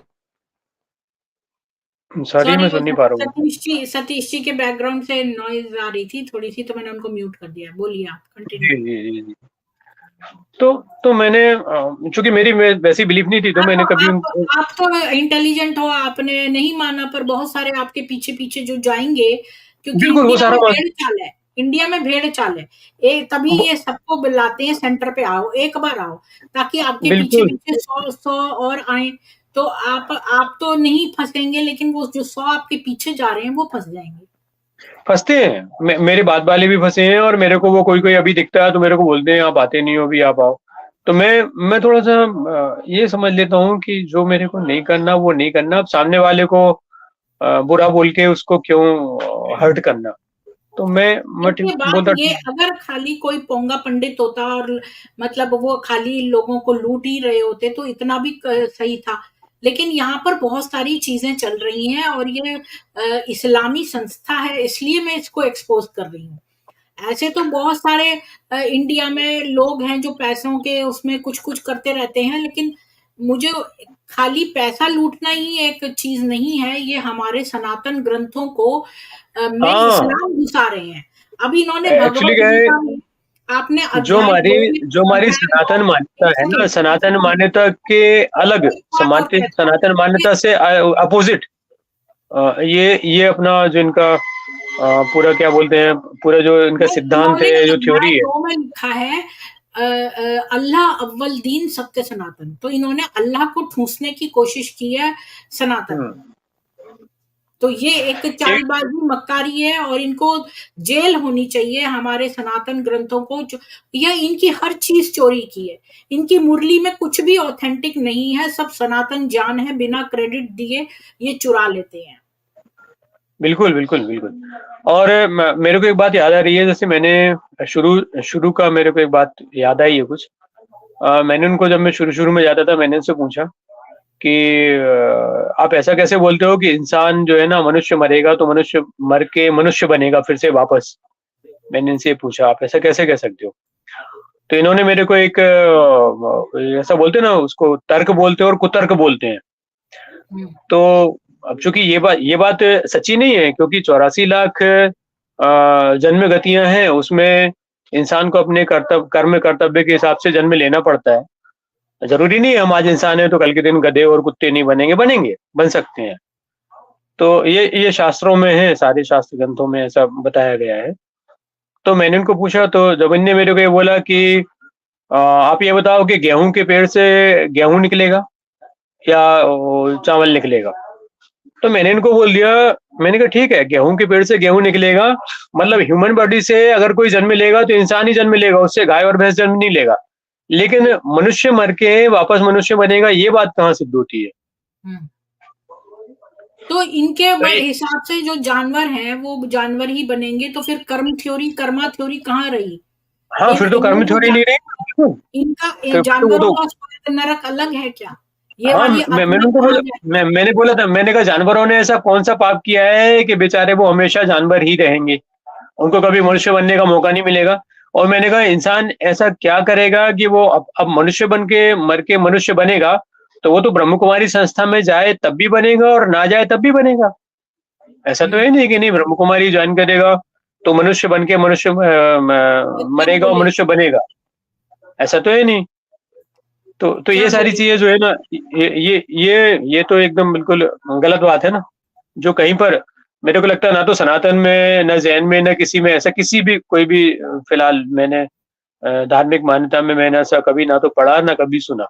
सॉरी, मैं सॉरी, वो सुन नहीं पा रहा हूँ। सतीश जी के बैकग्राउंड से नॉइज आ रही थी थोड़ी सी, तो मैंने उनको म्यूट कर दिया। बोलिए, आप कंटिन्यू। जी जी जी जी। तो मैंने, चूंकि मेरी वैसी बिलीफ नहीं थी, तो मैंने कभी आप तो इंटेलिजेंट हो, आपने नहीं माना, पर बहुत सारे आपके पीछे पीछे जो जाएंगे, क्योंकि बिल्कुल वो इंडिया सारा में भेड़ चाल है, इंडिया में भेड़ चाल है। तभी ये सबको बुलाते हैं सेंटर पे, आओ एक बार आओ, ताकि आपके पीछे बिल्कुल पीछे 100 और आए, तो आप तो नहीं फंसेंगे, लेकिन वो जो 100 आपके पीछे जा रहे हैं वो फंस जाएंगे। फंसते हैं, मेरे बात वाले भी फंसे हैं, और मेरे को वो कोई कोई अभी दिखता है तो मेरे को बोलते हैं आप आते नहीं हो, अभी आप आओ। तो मैं थोड़ा सा ये समझ लेता हूँ कि जो मेरे को नहीं करना वो नहीं करना। अब सामने वाले को बुरा बोल के उसको क्यों हर्ट करना। तो मैं ठीक देखिए, बात बोलता ये, ठीक। अगर खाली कोई पोंगा पंडित होता और मतलब वो खाली लोगों को लूट ही रहे होते, तो इतना भी सही था। लेकिन यहाँ पर बहुत सारी चीजें चल रही हैं, और ये इस्लामी संस्था है, इसलिए मैं इसको एक्सपोज कर रही हूँ। ऐसे तो बहुत सारे इंडिया में लोग हैं जो पैसों के उसमें कुछ कुछ करते रहते हैं, लेकिन मुझे खाली पैसा लूटना ही एक चीज नहीं है। ये हमारे सनातन ग्रंथों को में हाँ, इस्लाम घुसा रहे हैं। अब इन्होंने एक्चुअली भगवत क्या है, गीता में आपने जो अध्याय हमारी 2 में, जो हमारी अध्याय 2 सनातन मान्यता है ना, सुनिए, सनातन सुनिए, मान्यता के अलग, एक बात और कहता हूँ, सनातन मान्यता से अपोजिट, ये अपना जो इनका पूरा क्या बोलते हैं, पूरा जो इनका नहीं, सिद्धांत इन्होंने है, जो अध्याय थ्योरी है। 2 में लिखा है अल्लाह अव्वल दीन सत्य सनातन, तो इन्होंने अल्लाह को ठूसने की कोशिश की है सनातन में। तो ये एक चालबाजी मक्कारी है, और इनको जेल होनी चाहिए। हमारे सनातन ग्रंथों को यह इनकी हर चीज चोरी की है। इनकी मुरली में कुछ भी ऑथेंटिक नहीं है, सब सनातन ज्ञान है, बिना क्रेडिट दिए ये चुरा लेते हैं। बिल्कुल बिल्कुल बिल्कुल। और मेरे को एक बात याद आ रही है, जैसे मैंने शुरू शुरू का मेरे को एक बात याद आई है कुछ। मैंने उनको, जब मैं शुरू शुरू में जाता था, मैंने उनसे पूछा कि आप ऐसा कैसे बोलते हो कि इंसान जो है ना, मनुष्य मरेगा तो मनुष्य मर के मनुष्य बनेगा फिर से वापस। मैंने इनसे पूछा, आप ऐसा कैसे कह सकते हो। तो इन्होंने मेरे को एक ऐसा बोलते हैं ना, उसको तर्क बोलते हैं और कुतर्क बोलते हैं। तो अब चूंकि ये बात सच्ची नहीं है, क्योंकि 84 लाख जन्म गतियां हैं, उसमें इंसान को अपने कर्म कर्तव्य के हिसाब से जन्म लेना पड़ता है। जरूरी नहीं है हम आज इंसान है तो कल के दिन गधे और कुत्ते नहीं बनेंगे, बनेंगे, बन सकते हैं। तो ये शास्त्रों में है, सारे शास्त्र ग्रंथों में ऐसा बताया गया है। तो मैंने उनको पूछा, तो जब इनने मेरे को ये बोला कि आप ये बताओ कि गेहूं के पेड़ से गेहूं निकलेगा या चावल निकलेगा। तो मैंने इनको बोल दिया, मैंने कहा ठीक है, गेहूं के पेड़ से गेहूं निकलेगा, मतलब ह्यूमन बॉडी से अगर कोई जन्म लेगा तो इंसान ही जन्म लेगा, उससे गाय और भैंस जन्म नहीं लेगा। लेकिन मनुष्य मर के वापस मनुष्य बनेगा, ये बात कहाँ सिद्ध होती है। तो इनके तो हिसाब से जो जानवर हैं वो जानवर ही बनेंगे, तो फिर कर्मा थ्योरी कहाँ रही? हाँ, फिर तो कर्म थ्योरी नहीं रही। इनका तो वो जानवरों तो, का स्वर्ग नरक अलग है क्या? ये हाँ, वाली मैंने आत्मा उनको कहाँ बोला, जाए? मैंने बोला था, मैंने कहा जानवरों ने ऐसा कौन सा पाप किया है कि बेचारे वो हमेशा जानवर ही रहेंगे, उनको कभी मनुष्य बनने का मौका नहीं मिलेगा। और मैंने कहा इंसान ऐसा क्या करेगा कि वो अब मनुष्य बन के मर के मनुष्य बनेगा, तो वो तो ब्रह्म कुमारी संस्था में जाए तब भी बनेगा और ना जाए तब भी बनेगा। ऐसा तो है नहीं कि नहीं ब्रह्म कुमारी ज्वाइन करेगा तो मनुष्य बन के मनुष्य तब मरेगा और बोले, मनुष्य बनेगा, ऐसा तो है नहीं। तो क्या ये सारी बोले? चीजें जो है ना, ये तो एकदम बिल्कुल गलत बात है ना। जो कहीं पर मेरे को लगता है, ना तो सनातन में, न जैन में, न किसी में ऐसा, किसी भी कोई भी फिलहाल मैंने धार्मिक मान्यता में मैंने ऐसा कभी ना तो पढ़ा ना कभी सुना।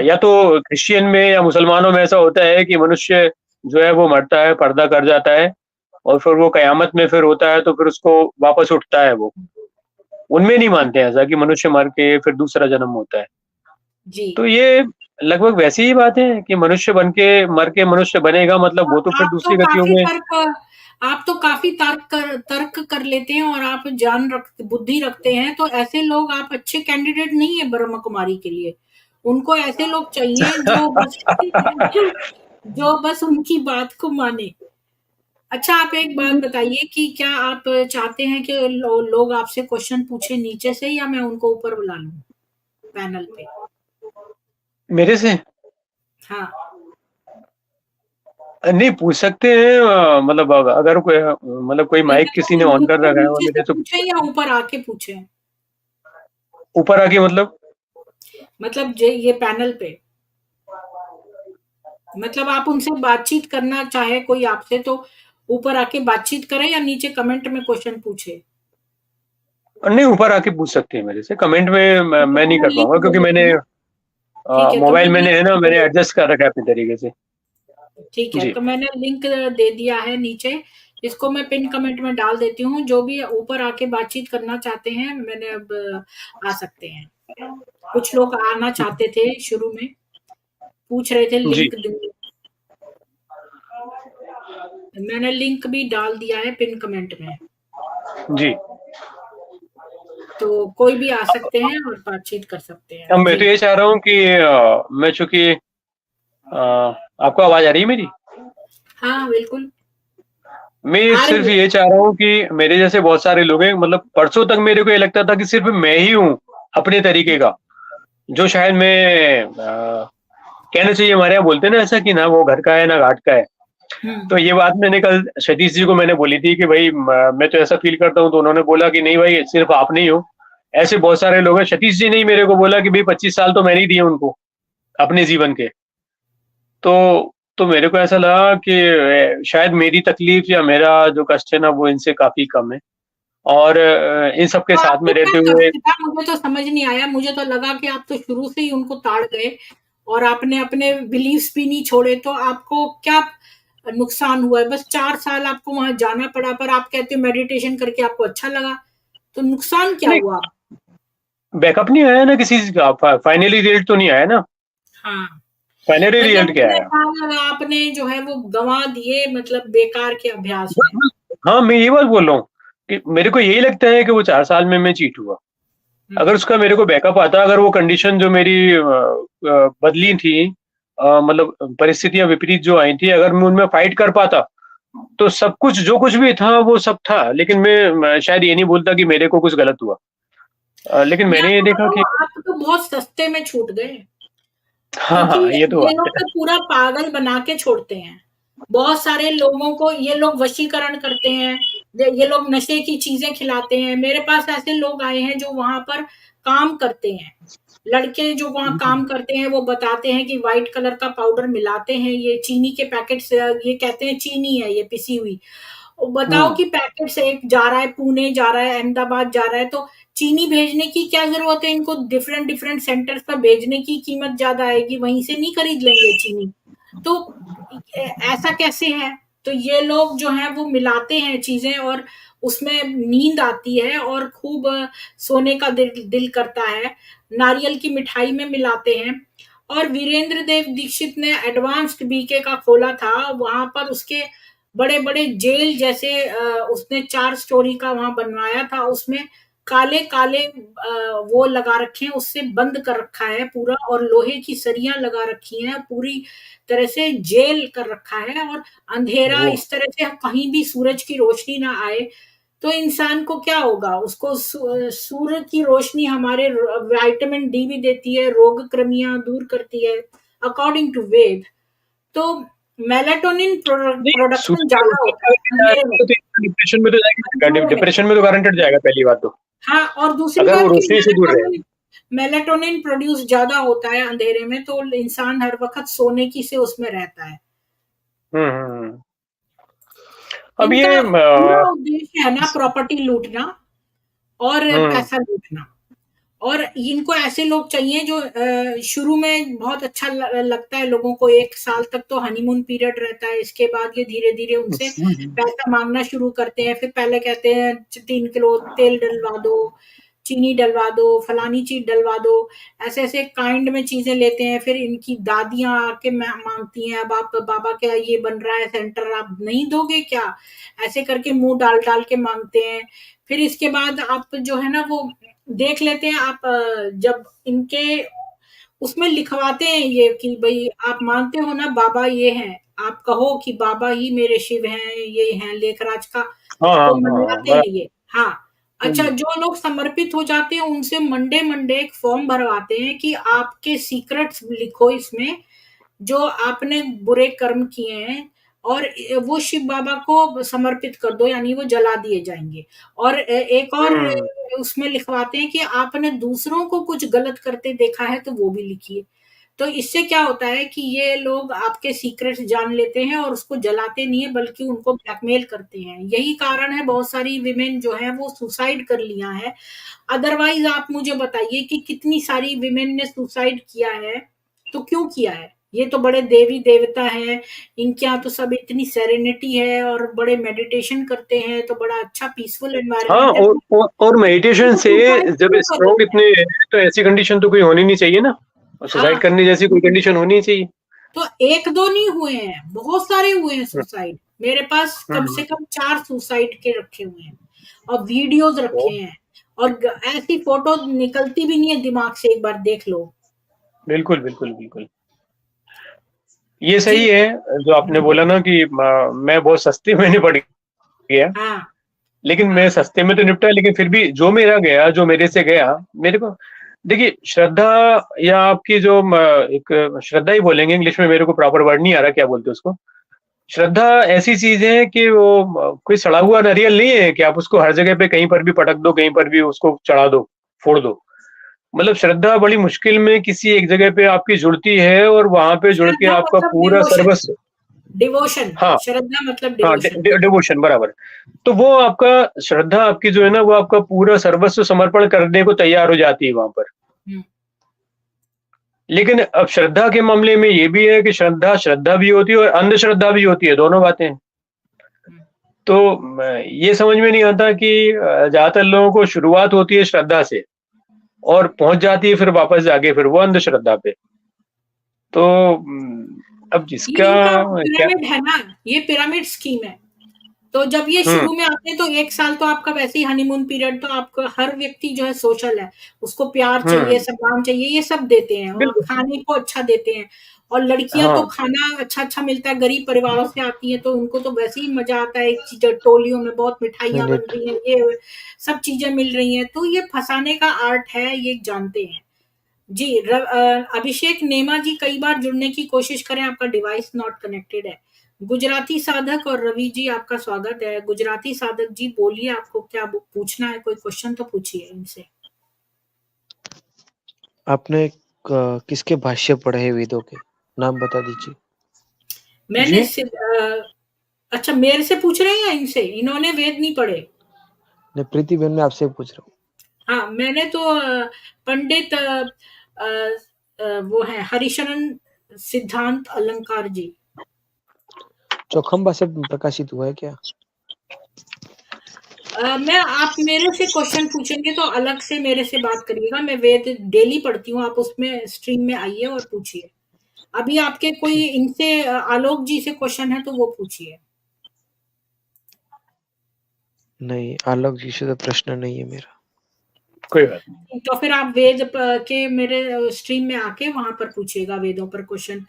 या तो क्रिश्चियन में या मुसलमानों में ऐसा होता है कि मनुष्य जो है वो मरता है, पर्दा कर जाता है, और फिर वो कयामत में फिर होता है तो फिर उसको वापस उठता है वो। उनमें नहीं मानते ऐसा कि मनुष्य मर के फिर दूसरा जन्म होता है। जी। तो ये लगभग वैसी ही बात है कि मनुष्य बन के मर के मनुष्य बनेगा, मतलब वो तो फिर आप तो दूसरी गतियों काफ़ी में। तर्क कर लेते हैं और आप बुद्धि रखते हैं, तो ऐसे लोग आप अच्छे कैंडिडेट नहीं है ब्रह्म कुमारी के लिए। उनको ऐसे लोग चाहिए जो बस जो बस उनकी बात को माने। अच्छा, आप एक बात बताइए कि क्या आप चाहते हैं कि लोग आपसे क्वेश्चन पूछे नीचे से, या मैं उनको ऊपर बुला लूं पैनल पे? मेरे से हाँ। नहीं पूछ सकते हैं, मतलब अगर कोई मतलब कोई माइक किसी ने ऑन कर नीचे रखा है और नीचे से मेरे से पूछे या ऊपर आके पूछे? ऊपर आके मतलब मतलब ये पैनल पे, मतलब आप उनसे बातचीत करना चाहे कोई आपसे, तो ऊपर आके बातचीत करें या नीचे कमेंट में क्वेश्चन पूछे? नहीं, ऊपर आके पूछ सकते हैं मेरे से, कमेंट में ठीक है, मैं तो नहीं मैं कर लिंक पाऊंगा दे क्योंकि देती मैंने हूँ। ठीक है, तो मैं मोबाइल मैंने है ना, लिंक दे मैंने देती एडजस्ट कर रखा है अपने तरीके से। ठीक है, जी तो मैंने लिंक दे दिया है नीचे। इसको मैं पिन कमेंट में डाल देती हूँ। जो भी ऊपर आके बातचीत करना चाहते हैं, मैंने अब आ सकते हैं। कुछ लोग आना चाहते थे शुरू में, पूछ रहे थे जी लिंक मैंने लिंक भी डाल दिया है पिन कमेंट में, जी। तो कोई भी आ सकते हैं और बातचीत कर सकते हैं। अब मैं जी। तो ये चाह रहा हूँ कि मैं चूंकि आपको आवाज आ रही है मेरी? हाँ, बिल्कुल मैं आ सिर्फ रही है। ये चाह रहा हूँ कि मेरे जैसे बहुत सारे लोग हैं, मतलब परसों तक मेरे को ये लगता था कि सिर्फ मैं ही हूँ अपने तरीके का, जो शायद मैं कहना चाहिए, हमारे यहाँ बोलते हैं ना ऐसा कि ना वो घर का है ना घाट का है। हम्म। तो ये बात मैंने कल सतीश जी को मैंने बोली थी कि भाई मैं तो ऐसा फील करता हूँ, तो उन्होंने बोला कि नहीं भाई सिर्फ आप नहीं हो, ऐसे बहुत सारे लोग हैं। सतीश जी ने ही मेरे को बोला कि भाई 25 साल तो मैंने ही दिए उनको अपने जीवन के। तो मेरे को ऐसा लगा कि शायद मेरी तकलीफ या मेरा जो कष्ट है ना वो इनसे काफी कम है, और इन सबके तो साथ आपको में क्या रहते हुए। कष्ट था? मुझे तो समझ नहीं आया। मुझे तो लगा कि आप तो शुरू से ही उनको ताड़ गए और आपने अपने बिलीव्स भी नहीं छोड़े, तो आपको क्या नुकसान हुआ है? बस 4 साल आपको वहाँ जाना पड़ा, पर आप कहते हो मेडिटेशन करके आपको अच्छा लगा, तो नुकसान क्या नहीं, हुआ? बैकअप नहीं आया ना किसी चीज का, फाइनली रिजल्ट तो नहीं आया ना। हाँ, फाइनली मतलब रिजल्ट क्या इतने आया? साल आपने जो है वो गँवा दिए, मतलब बेकार के अभ्यास में। हाँ, मैं ये बात बोल रहा हूँ कि मेरे को यही लगता है कि वो 4 साल में मैं चीट हुआ। अगर हुँ। उसका मेरे को बैकअप आता, अगर वो कंडीशन जो मेरी बदली थी, मतलब परिस्थितियां विपरीत जो आई थी, अगर मैं उनमें फाइट कर पाता, तो सब कुछ जो कुछ भी था वो सब था। लेकिन मैं शायद ये नहीं बोलता कि मेरे को कुछ गलत हुआ, लेकिन मैं मैंने ये आपको देखा बताऊँ, कि आप तो बहुत सस्ते में छूट गए। हाँ क्योंकि हाँ, ये तो ये बात लोग है। तो पूरा पागल बना के छोड़ते हैं। बहुत सारे लोगों को ये लोग वशीकरण करते हैं, ये लोग नशे की चीज़ें खिलाते हैं। मेरे पास ऐसे लोग आए हैं जो वहाँ पर काम करते हैं। लड़के जो वहाँ काम करते हैं वो बताते हैं कि व्हाइट कलर का पाउडर मिलाते हैं, ये चीनी के पैकेट से, ये कहते हैं चीनी है ये पिसी हुई। बताओ हम्म कि पैकेट से एक जा रहा है, पुणे जा रहा है, अहमदाबाद जा रहा है, तो चीनी भेजने की क्या ज़रूरत है इनको? डिफरेंट डिफरेंट सेंटर्स पर भेजने की कीमत ज़्यादा आएगी, वहीं से नहीं खरीद लेंगे चीनी? तो ऐसा कैसे है? तो ये लोग जो हैं वो मिलाते हैं चीज़ें, और उसमें नींद आती है और खूब सोने का दिल दिल करता है। नारियल की मिठाई में मिलाते हैं। और वीरेंद्र देव दीक्षित ने एडवांस्ड बीके का खोला था, वहाँ पर उसके बड़े-बड़े जेल जैसे उसने 4 स्टोरी का वहाँ बनवाया था, उसमें काले-काले वो लगा रखे हैं, उससे बंद कर रखा है पूरा, और लोहे की सरियाँ लगा रखी हैं, पूरी तरह से जेल कर रखा है, और अंधेरा वो इस तरह से कहीं भी सूरज की रोशनी ना आए, तो इंसान को क्या होगा? उसको सूरज की रोशनी हमारे विटामिन डी भी देती है, रोग कृमियाँ दूर करती है, अकॉर्डिंग टू वेद। तो मेलाटोनिन नहीं, प्रोडक्शन सूर्य की ज़्यादा रोशनी होता है अंधेरे में, डिप्रेशन में तो जाएगा, अंधेरे में। डिप्रेशन में तो गारंटेड जाएगा पहली बात तो, हाँ, और दूसरी अगर वो बात कि रोशनी से दूर रहे। मेलाटोनिन प्रोड्यूस ज़्यादा होता है अंधेरे में, तो इंसान हर वक़्त सोने की से उसमें रहता है। हम्म। अब इनका ये पूरा उद्देश्य है ना प्रॉपर्टी लूटना और हम्म पैसा लूटना। और इनको ऐसे लोग चाहिए जो शुरू में बहुत अच्छा लगता है लोगों को, 1 साल तक तो हनीमून पीरियड रहता है, इसके बाद ये धीरे-धीरे उनसे पैसा माँगना शुरू करते हैं। फिर पहले कहते हैं 3 किलो तेल डलवा दो, चीनी डलवा दो, फलानी चीज डलवा दो, ऐसे ऐसे काइंड में चीजें लेते हैं। फिर इनकी दादियां आके मांगती हैं, अब आप बाबा क्या ये बन रहा है सेंटर, आप नहीं दोगे क्या, ऐसे करके मुंह डाल डाल के मांगते हैं। फिर इसके बाद आप जो है ना वो देख लेते हैं आप, जब इनके उसमें लिखवाते हैं ये कि भाई आप मानते हो ना बाबा ये हैं, आप कहो कि बाबा ही मेरे शिव हैं, ये हैं लेखराज का, हाँ हाँ तो हाँ हाँ, मनवाते हैं ये। हाँ, अच्छा, हम्म, जो लोग समर्पित हो जाते हैं उनसे मंडे मंडे एक फॉर्म भरवाते हैं कि आपके सीक्रेट्स लिखो इसमें, जो आपने बुरे कर्म किए हैं, और वो शिव बाबा को समर्पित कर दो, यानी वो जला दिए जाएंगे। और एक और हम्म, उसमें लिखवाते हैं कि आपने दूसरों को कुछ गलत करते देखा है तो वो भी लिखिए। तो इससे क्या होता है कि ये लोग आपके सीक्रेट्स जान लेते हैं और उसको जलाते नहीं है, बल्कि उनको ब्लैकमेल करते हैं। यही कारण है बहुत सारी विमेन जो है वो सुसाइड कर लिया है। अदरवाइज आप मुझे बताइए कि कितनी सारी विमेन ने सुसाइड किया है, तो क्यों किया है? ये तो बड़े देवी देवता हैं, इनके यहाँ तो सब इतनी सेरेनिटी है और बड़े मेडिटेशन करते हैं, तो बड़ा अच्छा पीसफुल हाँ। एनवायरनमेंट है, और मेडिटेशन से सुसाइड जब क्यों कर स्ट्रोक देते हैं? इतने हैं तो ऐसी कंडीशन तो कोई होनी नहीं चाहिए ना, और सुसाइड हाँ, करने जैसी कोई कंडीशन होनी नहीं चाहिए। तो एक दो नहीं हुए हैं, बहुत सारे हुए हैं हम्म, सुसाइड। मेरे पास कम हम्म, से कम 4 सुसाइड के रखे हुए हैं, और वीडियोस रखे तो हैं, और ऐसी फोटो निकलती भी नहीं है दिमाग से, एक बार देख लो। बिल्कुल बिल्कुल बिल्कुल, ये जी। सही है जो आपने बोला ना कि मैं बहुत सस्ते में निपट गया, हाँ। लेकिन मैं हाँ। सस्ते में तो निपटा, लेकिन फिर भी जो मेरा गया, जो मेरे से गया, मेरे को देखिए श्रद्धा, या आपकी जो एक श्रद्धा ही बोलेंगे इंग्लिश में, मेरे को प्रॉपर वर्ड नहीं आ रहा क्या बोलते हैं उसको। श्रद्धा ऐसी चीज है कि वो कोई सड़ा हुआ नारियल नहीं है कि आप उसको हर जगह पे कहीं पर भी पटक दो, कहीं पर भी उसको चढ़ा दो, फोड़ दो। मतलब श्रद्धा बड़ी मुश्किल में किसी एक जगह पे आपकी जुड़ती है, और वहां पे जुड़ के श्रद्धा आपका मतलब पूरा डिवोशन। सर्वस्व। डिवोशन। हाँ श्रद्धा मतलब हाँ, डिवोशन। डिवोशन बराबर। तो वो आपका श्रद्धा आपकी जो है ना, वो आपका पूरा सर्वस्व समर्पण करने को तैयार हो जाती है वहां पर। हम्म। लेकिन अब श्रद्धा के मामले में ये भी है कि श्रद्धा श्रद्धा भी होती है और अंधश्रद्धा भी होती है, दोनों बातें हैं। हम्म। तो ये समझ में नहीं आता कि ज्यादातर लोगों को शुरुआत होती है श्रद्धा से, और पहुंच जाती है फिर वापस जाके फिर वो अंधश्रद्धा पे। तो अब ये जिसका इनका क्या। पिरामिड है ना, ये पिरामिड स्कीम है। तो जब ये हम्म, शुरू में आते हैं तो 1 साल तो आपका वैसे ही हनीमून पीरियड, तो आपका हर व्यक्ति जो है सोशल है, उसको प्यार चाहिए, हम्म, सम्मान चाहिए, ये सब देते हैं, और बिल्कुल, खाने को अच्छा देते हैं। और लड़कियां तो हाँ, खाना अच्छा-अच्छा मिलता है, गरीब परिवारों से आती हैं तो उनको तो वैसे ही मज़ा आता है, चीज़ टोलियों में बहुत मिठाइयाँ बन मिनट रही हैं, ये सब चीज़ें मिल रही हैं, तो ये फँसाने का आर्ट है, ये जानते हैं। जी, अभिषेक नेमा जी, कई बार जुड़ने की कोशिश करें, आपका डिवाइस नॉट कनेक्टेड है। गुजराती साधक और रवि जी, आपका स्वागत है। गुजराती साधक जी बोलिए, आपको क्या पूछना है, कोई क्वेश्चन तो पूछिए इनसे। आपने किसके भाष्य पढ़े हैं वेदों के? नाम बता दीजिए। मैंने जी, अच्छा, मेरे से पूछ रहे हैं या इनसे? इन्होंने वेद नहीं पढ़े। मैं प्रीति बहन में आपसे पूछ रहा हूँ। हाँ, मैंने तो पंडित वो है हरिशरण सिद्धांत अलंकार जी। चौखम्बा से प्रकाशित हुआ है क्या? मैं आप मेरे से क्वेश्चन पूछेंगे तो अलग से मेरे से बात करिएगा, मैं वेद डेली पढ़ती हूँ, आप उसमें स्ट्रीम में आइए और पूछिए। अभी आपके कोई ठीक, इनसे आलोक जी से क्वेश्चन है तो वो पूछिए। नहीं आलोक जी से तो प्रश्न नहीं है मेरा। कोई बात नहीं। तो फिर आप वेद के मेरे स्ट्रीम में आके वहां पर पूछिएगा वेदों पर क्वेश्चन।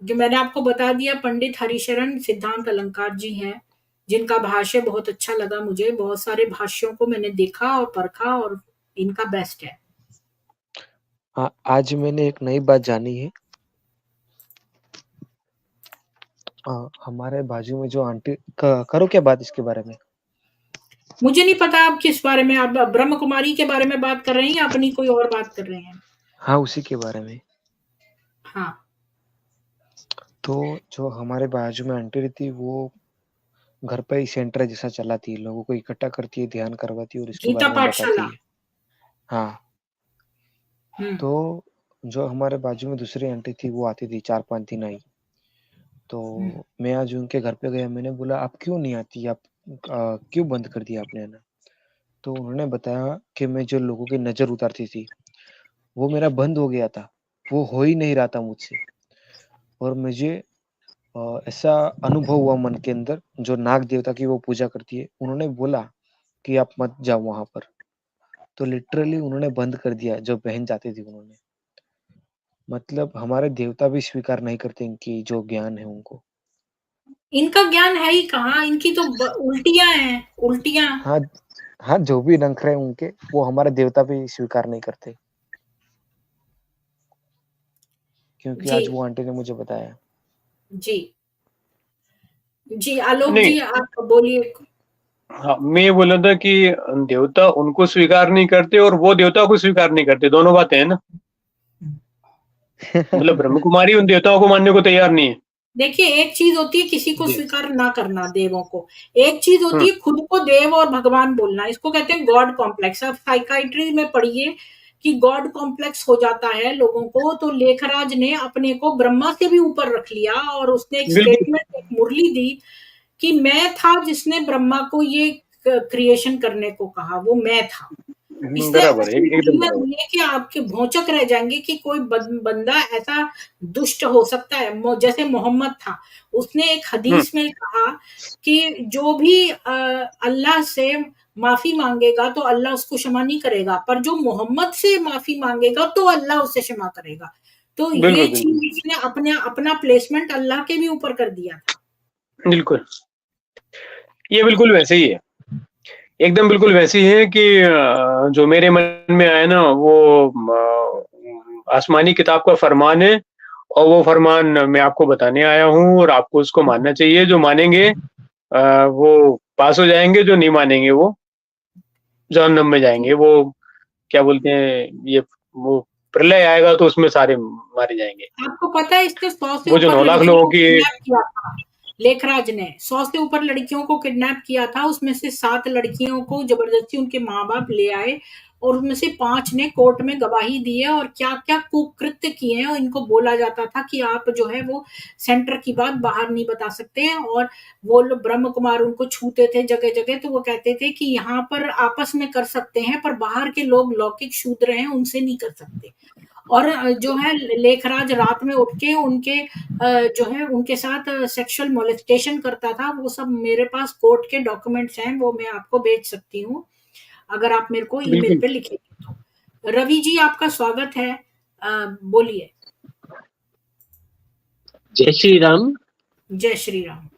जो मैंने आपको बता दिया, पंडित हरिशरण सिद्धांत अलंकार जी हैं, जिनका भाष्य बहुत अच्छा लगा मुझे। बहुत सारे भाष्यों को मैंने देखा और परखा, और इनका बेस्ट है। आज मैंने एक नई बात जानी है। हमारे बाजू में जो आंटी करो क्या बात इसके बारे में? मुझे नहीं पता आप किस बारे में, आप ब्रह्म कुमारी के बारे में बात कर रहे हैं या अपनी कोई और बात कर रहे हैं? हाँ उसी के बारे में। हाँ। तो जो हमारे बाजू में आंटी रहती है वो घर पे ही सेंटर जैसा चलाती है, लोगों को इकट्ठा करती है, ध्यान करवाती है और इसके गीता बारे में पाठशाला। बताती है। हाँ, हम्म। तो जो हमारे बाजू में दूसरी आंटी थी वो आती थी, 4-5 दिन आई। तो हम्म। मैं आज उनके घर पे गया, मैंने बोला आप क्यों नहीं आती, आप क्यों बंद कर दिया आपने आना? तो उन्होंने बताया कि मैं जो लोगों की नज़र उतारती थी, वो मेरा बंद हो गया था, वो हो ही नहीं रहा था मुझसे। और मुझे ऐसा अनुभव हुआ मन के अंदर, जो नाग देवता की वो पूजा करती है, उन्होंने बोला कि आप मत जाओ वहाँ पर। तो लिटरली उन्होंने बंद कर दिया, जो बहन जाती थी उन्होंने। मतलब हमारे देवता भी स्वीकार नहीं करते इनकी जो ज्ञान है उनको। इनका ज्ञान है ही कहाँ, इनकी तो उल्टियां हैं, उल्टियां। हाँ, हाँ, जो भी नखरे हैं उनके, वो हमारे देवता भी स्वीकार नहीं करते। क्योंकि जी आज वो आंटी ने मुझे बताया। जी जी, आलोक नहीं, जी आप बोलिए। हाँ, मैं ये बोल रहा था कि देवता उनको स्वीकार नहीं करते और वो देवता को स्वीकार नहीं करते, दोनों बातें हैं ना। मतलब ब्रह्म कुमारी उन देवताओं को मानने को तैयार नहीं है। देखिए, एक चीज होती है किसी को जी। स्वीकार ना करना, देवों को। एक चीज होती हम्म। है खुद को देव और भगवान बोलना, इसको कहते हैं गॉड कॉम्प्लेक्स। आप साइकाइट्री में पढ़िए कि गॉड कॉम्प्लेक्स हो जाता है लोगों को, तो लेखराज ने अपने को ब्रह्मा से भी ऊपर रख लिया और उसने एक बिल्कुल। स्टेटमेंट, एक मुरली दी कि मैं था जिसने ब्रह्मा को ये क्रिएशन करने को कहा, वो मैं था। इससे बराबर है, ऐसी एकदम मुरलियां बराबर। दी है कि आपके भौचक रह जाएंगे कि कोई बंदा ऐसा दुष्ट हो सकता है। जैसे मोहम्मद था, उसने एक हम्म। हदीस में कहा कि जो भी अल्लाह से माफी मांगेगा तो अल्लाह उसको क्षमा नहीं करेगा, पर जो मोहम्मद से माफी मांगेगा तो अल्लाह उसे क्षमा करेगा। तो ये बिल्कुल बिल्कुल चीज उसने अपने अपना प्लेसमेंट अल्लाह के भी ऊपर कर दिया था। बिल्कुल, ये बिल्कुल वैसे ही है, एकदम बिल्कुल वैसे ही है कि जो मेरे मन में आया ना वो आसमानी किताब का फरमान है, और वो फरमान मैं आपको बताने आया हूँ, और आपको उसको मानना चाहिए। जो मानेंगे वो पास हो जाएंगे, जो नहीं मानेंगे वो जहन्नम में जाएंगे। वो क्या बोलते हैं, ये वो प्रलय आएगा तो उसमें सारे मारे जाएंगे। आपको पता है इसने 100 से वो जो ऊपर 9 लाख लड़कियों लोगों को की। किडनैप किया था। लेखराज ने 100 से ऊपर लड़कियों को किडनैप किया था, उसमें से 7 लड़कियों को जबरदस्ती उनके माँ बाप ले आए और उनमें से 5 ने कोर्ट में गवाही दी है और क्या क्या कुकृत्य किए हैं। और इनको बोला जाता था कि आप जो है वो सेंटर की बात बाहर नहीं बता सकते हैं। और वो लोग ब्रह्म कुमार उनको छूते थे जगह जगह, तो वो कहते थे कि यहाँ पर आपस में कर सकते हैं, पर बाहर के लोग लौकिक शूद्र हैं, उनसे नहीं कर सकते। और जो है लेखराज रात में उठ के उनके जो है उनके साथ सेक्सुअल मोलेस्टेशन करता था। वो सब मेरे पास कोर्ट के डॉक्यूमेंट्स हैं, वो मैं आपको भेज सकती हूँ अगर आप मेरे को ईमेल बिल्कुल। पे लिखेंगे तो। रवि जी आपका स्वागत है, बोलिए। जय श्री राम। जय श्री राम।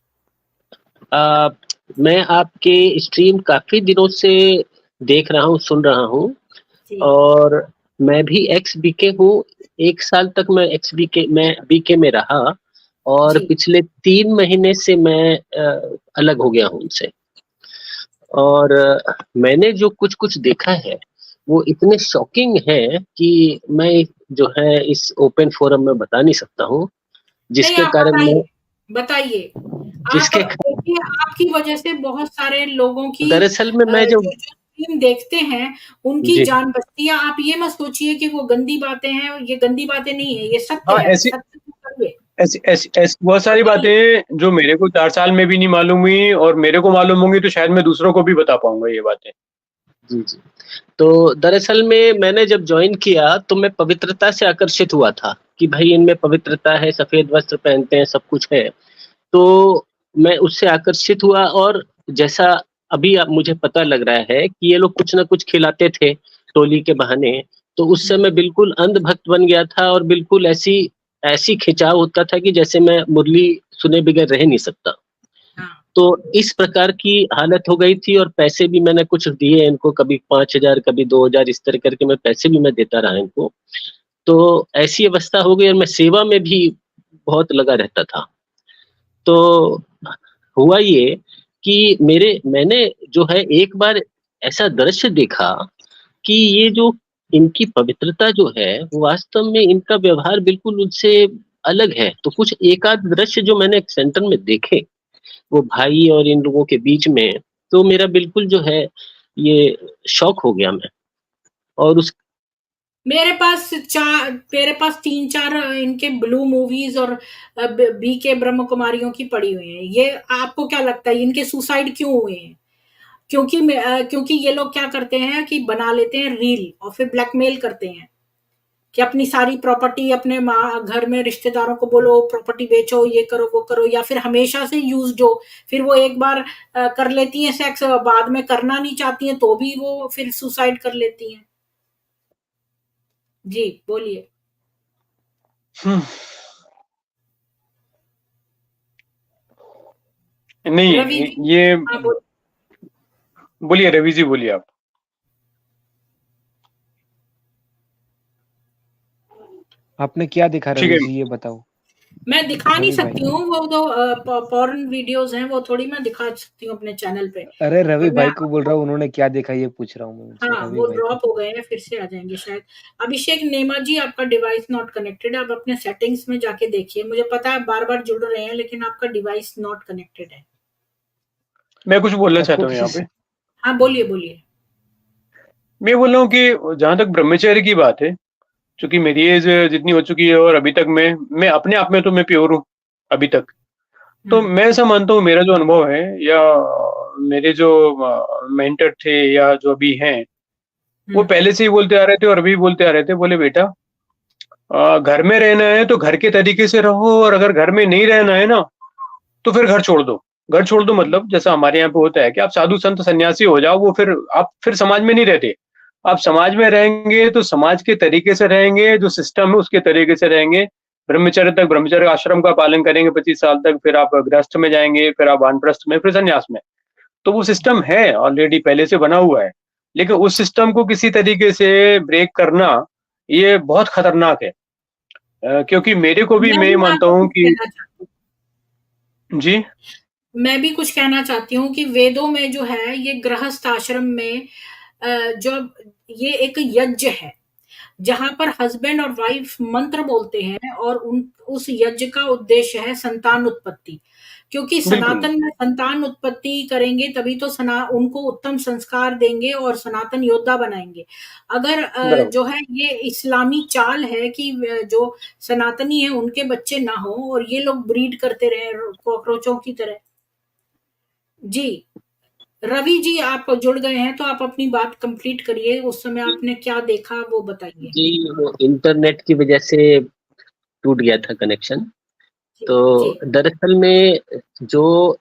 मैं आपके स्ट्रीम काफी दिनों से देख रहा हूँ, सुन रहा हूँ, जी और मैं भी एक्स बीके हूँ। 1 साल तक मैं बीके में रहा, और जी पिछले 3 महीने से मैं अलग हो गया हूँ उनसे। और मैंने जो कुछ कुछ देखा है वो इतने शॉकिंग है कि मैं जो है इस ओपन फोरम में बता नहीं सकता हूँ, नहीं, जिसके आप कारण मैं बताइए। आप जिसके देखिए, आपकी वजह से बहुत सारे लोगों की दरअसल में मैं जो जो स्ट्रीम देखते हैं उनकी जी जान बचती है। आप ये मत सोचिए कि वो गंदी बातें हैं, ये गंदी बातें नहीं है, ये सत्य हाँ, है, ऐसी सत्य को करिए। ऐसी ऐसी ऐसी बहुत सारी बातें बताइए। हैं जो मेरे को 4 साल में भी नहीं मालूम हुई, और मेरे को मालूम होंगी तो शायद मैं दूसरों को भी बता पाऊंगा ये बातें। जी जी। तो दरअसल में मैंने जब ज्वाइन किया तो मैं पवित्रता से आकर्षित हुआ था कि भाई इनमें पवित्रता है, सफेद वस्त्र पहनते हैं, सब कुछ है। तो मैं उससे आकर्षित हुआ, और जैसा अभी अब मुझे पता लग रहा है कि ये लोग कुछ ना कुछ खिलाते थे टोली के बहाने, तो उससे मैं बिल्कुल अंधभक्त बन गया था, और बिल्कुल ऐसी ऐसी खिंचाव होता था कि जैसे मैं मुरली सुने बगैर रह नहीं सकता। हाँ तो इस प्रकार की हालत हो गई थी, और पैसे भी मैंने कुछ दिए इनको, कभी 5,000 कभी 2,000, इस तरह करके मैं पैसे भी मैं देता रहा इनको। तो ऐसी अवस्था हो गई, और मैं सेवा में भी बहुत लगा रहता था। तो हुआ ये कि मैंने जो है एक बार ऐसा दृश्य देखा कि ये जो इनकी पवित्रता जो है वो वास्तव में इनका व्यवहार बिल्कुल उनसे अलग है। तो कुछ एक आध दृश्य जो मैंने एक सेंटर में देखे वो भाई और इन लोगों के बीच में, तो मेरा बिल्कुल जो है ये शॉक हो गया मैं। और उस मेरे पास 3-4 इनके ब्लू मूवीज और बी के ब्रह्म कुमारियों की पड़ी हुई हैं। ये आपको क्या लगता है इनके सुसाइड क्यों हुए हैं? क्योंकि ये लोग क्या करते हैं कि बना लेते हैं रील और फिर ब्लैकमेल करते हैं कि अपनी सारी प्रॉपर्टी अपने घर में रिश्तेदारों को बोलो प्रॉपर्टी बेचो, ये करो वो करो, या फिर हमेशा से यूज्ड हो, फिर वो एक बार कर लेती हैं सेक्स, बाद में करना नहीं चाहती हैं तो भी वो फिर सुसाइड कर लेती हैं। जी बोलिए। नहीं रवि जी, ये हाँ बोलिए रवि जी, बोलिए आप। आपने क्या देखा ठीक रवि है। जी, ये बताओ। मैं दिखा नहीं रवि भाई, सकती हूँ, वो तो पॉर्न वीडियोस हैं, वो थोड़ी मैं दिखा सकती हूँ अपने चैनल पे। अरे रवि पर मैं भाई को बोल रहा हूँ, उन्होंने क्या देखा ये पूछ रहा हूँ मैं उनसे, हाँ, रवि वो भाई ड्रॉप को। हो गए हैं, फिर से आ जाएंगे शायद। अभिषेक नेमा जी, आपका डिवाइस नॉट कनेक्टेड है, आप अपने सेटिंग्स में जाके देखिए। मुझे पता है बार बार जुड़ रहे हैं, लेकिन आपका डिवाइस नॉट कनेक्टेड है। मैं कुछ बोलना आपको चाहता हूँ यहाँ किसी पे। हाँ बोलिए बोलिए। मैं बोल रहा हूँ कि जहां तक ब्रह्मचर्य की बात है, चूंकि मेरी एज जितनी हो चुकी है और अभी तक मैं अपने आप में तो मैं प्योर हूँ अभी तक। तो मैं ऐसा मानता हूँ, मेरा जो अनुभव है या मेरे जो मेंटर थे या जो अभी हैं, वो पहले से ही बोलते आ रहे थे और अभी भी बोलते आ रहे थे, बोले बेटा घर में रहना है तो घर के तरीके से रहो, और अगर घर में नहीं रहना है ना तो फिर घर छोड़ दो। घर छोड़ दो मतलब जैसा हमारे यहाँ पे होता है कि आप साधु संत सन्यासी हो जाओ, वो फिर आप फिर समाज में नहीं रहते। आप समाज में रहेंगे तो समाज के तरीके से रहेंगे, जो सिस्टम है उसके तरीके से रहेंगे। ब्रह्मचर्य तक ब्रह्मचर्य आश्रम का पालन करेंगे 25 साल तक, फिर आप गृहस्थ में जाएंगे, फिर आप वानप्रस्थ में, फिर संन्यास में। तो वो सिस्टम है ऑलरेडी पहले से बना हुआ है। लेकिन उस सिस्टम को किसी तरीके से ब्रेक करना ये बहुत खतरनाक है। क्योंकि मेरे को भी, मैं मानता हूँ कि जी मैं भी कुछ कहना चाहती हूँ कि वेदों में जो है ये गृहस्थ आश्रम में जो ये एक यज्ञ है, जहां पर हस्बैंड और वाइफ मंत्र बोलते हैं, और उस यज्ञ का उद्देश्य है संतान उत्पत्ति। क्योंकि बिल्कुल सनातन में संतान उत्पत्ति करेंगे तभी तो उनको उत्तम संस्कार देंगे और सनातन योद्धा बनाएंगे। अगर बराबर। जो है ये इस्लामी चाल है कि जो सनातनी है उनके बच्चे ना हो और ये लोग ब्रीड करते रहे कॉकरोचों की तरह। जी रवि जी, आप जुड़ गए हैं तो आप अपनी बात कंप्लीट करिए। उस समय आपने क्या देखा वो बताइए। जी, वो इंटरनेट की वजह से टूट गया था कनेक्शन। तो जी दरअसल में जो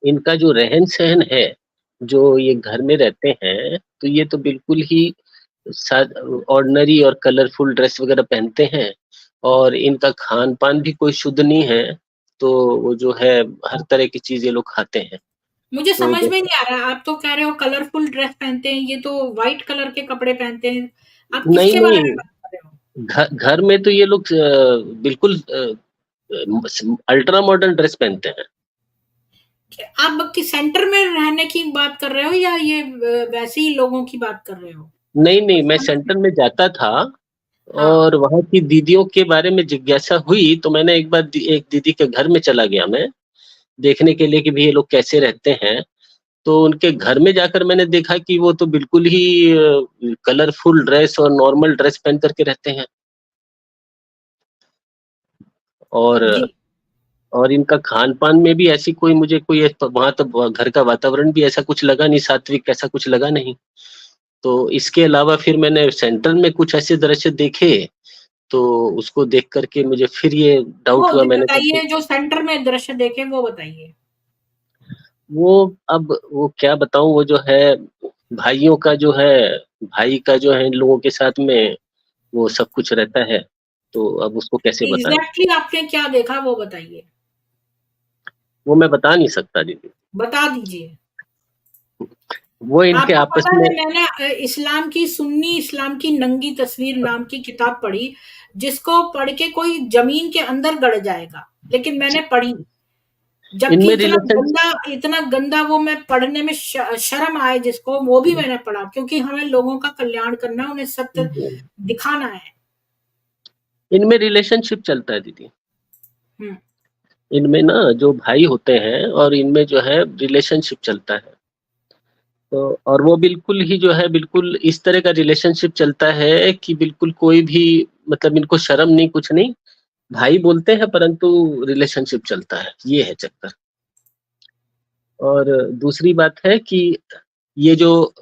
इनका जो रहन-सहन है, जो ये घर में रहते हैं, तो ये तो बिल्कुल ही ऑर्डिनरी और कलरफुल ड्रेस वगैरह पहनते हैं, और इनका खान-पान भी कोई शुद्ध नहीं है। तो वो जो है हर तरह की चीज़ ये लोग खाते हैं। मुझे तो समझ में जैसे नहीं आ रहा, आप तो कह रहे हो कलरफुल ड्रेस पहनते हैं, ये तो व्हाइट कलर के कपड़े पहनते हैं। आप नहीं, किसके बारे में बात कर रहे हो? घर में तो ये लोग बिल्कुल अल्ट्रा मॉडर्न ड्रेस पहनते हैं। आप कि सेंटर में रहने की बात कर रहे हो या ये वैसे ही लोगों की बात कर रहे हो? नहीं, मैं सेंटर में जाता था, हाँ और वहाँ की दीदियों के बारे में जिज्ञासा हुई, तो मैंने एक बार एक दीदी के घर में चला गया मैं, देखने के लिए कि भई ये लोग कैसे रहते हैं। तो उनके घर में जाकर मैंने देखा कि वो तो बिल्कुल ही कलरफुल ड्रेस और नॉर्मल ड्रेस पहन कर के रहते हैं। और जी इनका खान-पान में भी ऐसी कोई मुझे कोई वहाँ तो घर का वातावरण भी ऐसा कुछ लगा नहीं, सात्विक ऐसा कुछ लगा नहीं। तो इसके अलावा फिर मैंने सेंटर में कुछ ऐसे दृश्य देखे, तो उसको देख कर के मुझे फिर ये वो डाउट हुआ। मैंने कहा बताइए, जो सेंटर में दृश्य देखे वो बताइए। वो अब वो क्या बताऊँ, वो जो है भाइयों का जो है, भाई का जो है इन लोगों के साथ में वो सब कुछ रहता है, तो अब उसको कैसे बताएँ? एग्जैक्टली आपने क्या देखा वो बताइए, वो मैं बता नहीं सकता दीदी। बता दीजिए। वो इनके आपको आपस पता में है, मैंने इस्लाम की सुन्नी इस्लाम की नंगी तस्वीर नाम की किताब पढ़ी, जिसको पढ़ के कोई जमीन के अंदर गड़ जाएगा, लेकिन मैंने पढ़ी। जबकि इनमें रिलेशन इतना गंदा वो मैं पढ़ने में शर्म आए जिसको, वो भी मैंने पढ़ा, क्योंकि हमें लोगों का कल्याण करना है, उन्हें सत्य दिखाना है। इनमें रिलेशनशिप चलता है दीदी। हम्म इनमें ना जो भाई होते हैं और इनमें जो है रिलेशनशिप चलता है। तो और वो बिल्कुल ही जो है बिल्कुल इस तरह का रिलेशनशिप चलता है कि बिल्कुल कोई भी मतलब इनको शर्म नहीं, कुछ नहीं। भाई बोलते हैं परंतु रिलेशनशिप चलता है, ये है चक्कर। और दूसरी बात है कि ये जो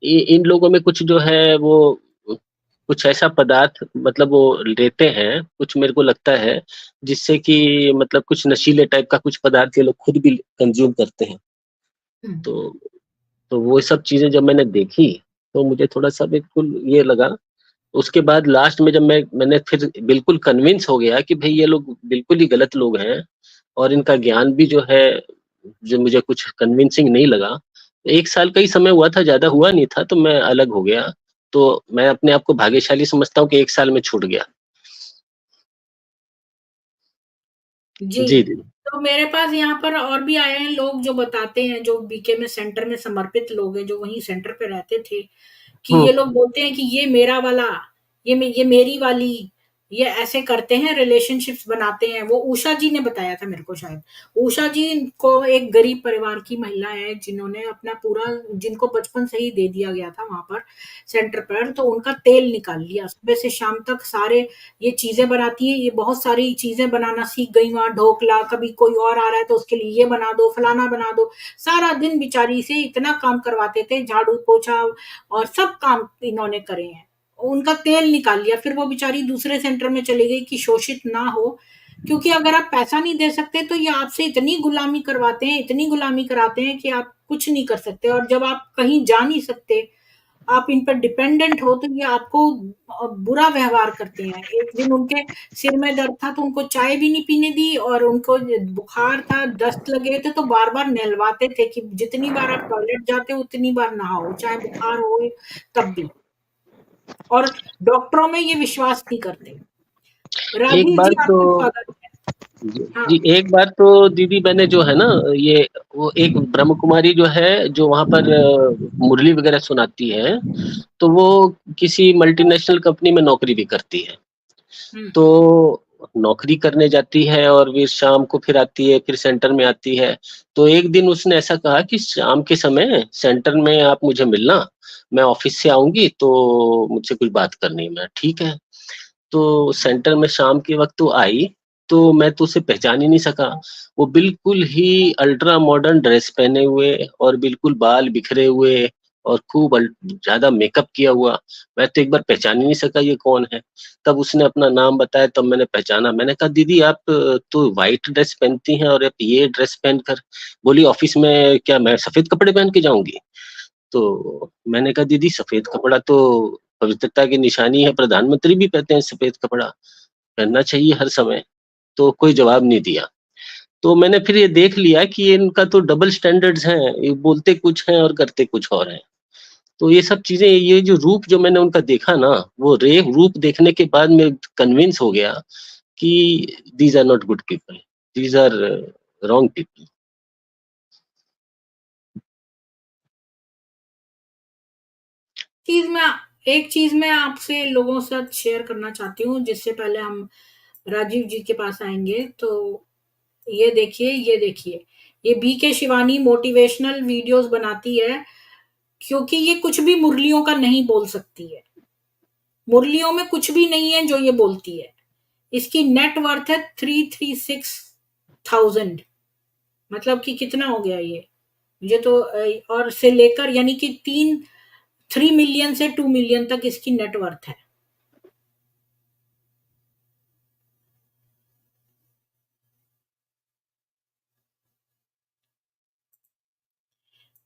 इन लोगों में कुछ जो है वो कुछ ऐसा पदार्थ मतलब वो लेते हैं, कुछ मेरे को लगता है जिससे कि मतलब कुछ नशीले टाइप का कुछ पदार्थ ये लोग खुद भी कंज्यूम करते हैं। हम्म। तो वो सब चीजें जब मैंने देखी तो मुझे थोड़ा सा बिल्कुल ये लगा। उसके बाद लास्ट में जब मैंने फिर बिल्कुल कन्विंस हो गया कि भाई ये लोग बिल्कुल ही गलत लोग हैं और इनका ज्ञान भी जो है जो मुझे कुछ कन्विंसिंग नहीं लगा। 1 साल का ही समय हुआ था, ज़्यादा हुआ नहीं था, तो मैं अलग हो गया। तो मैं अपने आप को भाग्यशाली समझता हूँ कि 1 साल में छूट गया। जी। जी, जी। तो मेरे पास यहाँ पर और भी आए हैं लोग जो बताते हैं, जो बीके में सेंटर में समर्पित लोग हैं, जो वहीं सेंटर पे रहते थे, कि हुँ, ये लोग बोलते हैं कि ये मेरा वाला, ये मेरी वाली, ये ऐसे करते हैं, रिलेशनशिप्स बनाते हैं। वो उषा जी ने बताया था मेरे को शायद। उषा जी को एक गरीब परिवार की महिला है, जिन्होंने अपना पूरा, जिनको बचपन से ही दे दिया गया था वहाँ पर सेंटर पर, तो उनका तेल निकाल लिया। सुबह से शाम तक सारे ये चीज़ें बनाती हैं, ये बहुत सारी चीज़ें बनाना सीख गई वहाँ, ढोकला, कभी कोई और आ रहा है तो उसके लिए ये बना दो, फलाना बना दो। सारा दिन बेचारी से इतना काम करवाते थे, झाड़ू, पोछा और सब काम इन्होंने करे हैं। उनका तेल निकाल लिया, फिर वो बेचारी दूसरे सेंटर में चली गई कि शोषित ना हो, क्योंकि अगर आप पैसा नहीं दे सकते तो ये आपसे इतनी गुलामी करवाते हैं, इतनी गुलामी कराते हैं कि आप कुछ नहीं कर सकते। और जब आप कहीं जा नहीं सकते, आप इन पर डिपेंडेंट हो, तो ये आपको बुरा व्यवहार करते हैं। एक दिन उनके सिर में दर्द था तो उनको चाय भी नहीं पीने दी, और उनको बुखार था, दस्त लगे थे, तो बार-बार नहलवाते थे कि जितनी बार आप टॉयलेट जाते हो उतनी बार नहाओ, चाहे बुखार हो तब भी। और डॉक्टरों में ये विश्वास नहीं करते। एक राजीव बार जी, तो आपका स्वागत है। जी, हाँ। जी, एक बार तो दीदी मैंने जो है ना ये वो एक ब्रह्म कुमारी जो है, जो वहाँ पर मुरली वगैरह सुनाती है, तो वो किसी मल्टीनेशनल कंपनी में नौकरी भी करती है। हम्म। तो नौकरी करने जाती है और फिर शाम को फिर आती है, फिर सेंटर में आती है। तो एक दिन उसने ऐसा कहा कि शाम के समय सेंटर में आप मुझे मिलना, मैं ऑफिस से आऊँगी तो मुझसे कुछ बात करनी है। मैं ठीक है। तो सेंटर में शाम के वक़्त वो आई, तो मैं तो उसे पहचान ही नहीं सका। वो बिल्कुल ही अल्ट्रा मॉडर्न ड्रेस पहने हुए और बिल्कुल बाल बिखरे हुए और खूब ज़्यादा मेकअप किया हुआ। मैं तो एक बार पहचान ही नहीं सका ये कौन है। तब उसने अपना नाम बताया, तब मैंने पहचाना। मैंने कहा दीदी आप तो व्हाइट ड्रेस पहनती हैं और आप ये ड्रेस पहनकर। बोली ऑफिस में क्या मैं सफ़ेद कपड़े पहन के जाऊँगी? तो मैंने कहा दीदी सफ़ेद कपड़ा तो पवित्रता की निशानी है, प्रधानमंत्री भी पहनते हैं सफ़ेद कपड़ा, पहनना चाहिए हर समय। तो कोई जवाब नहीं दिया। तो मैंने फिर ये देख लिया कि ये इनका तो डबल स्टैंडर्ड्स हैं, ये बोलते कुछ हैं और करते कुछ और हैं। तो ये सब चीज़ें, ये जो रूप जो मैंने उनका देखा ना, वो रूप देखने के बाद मैं कन्विंस हो गया कि these are not good people, these are wrong people. चीज़ मैं एक चीज़ मैं आपसे लोगों के साथ शेयर करना चाहती हूँ, जिससे पहले हम राजीव जी के पास आएँगे। तो ये देखिए, ये देखिए, ये बीके शिवानी मोटिवेशनल वीडियोज़ बनाती है, क्योंकि ये कुछ भी मुरलियों का नहीं बोल सकती है। मुरलियों में कुछ भी नहीं है जो ये बोलती है। इसकी नेट वर्थ है 336,000, मतलब कि कितना हो गया ये? मुझे तो और से लेकर, यानी कि 3 मिलियन से 2 मिलियन तक इसकी नेट वर्थ है।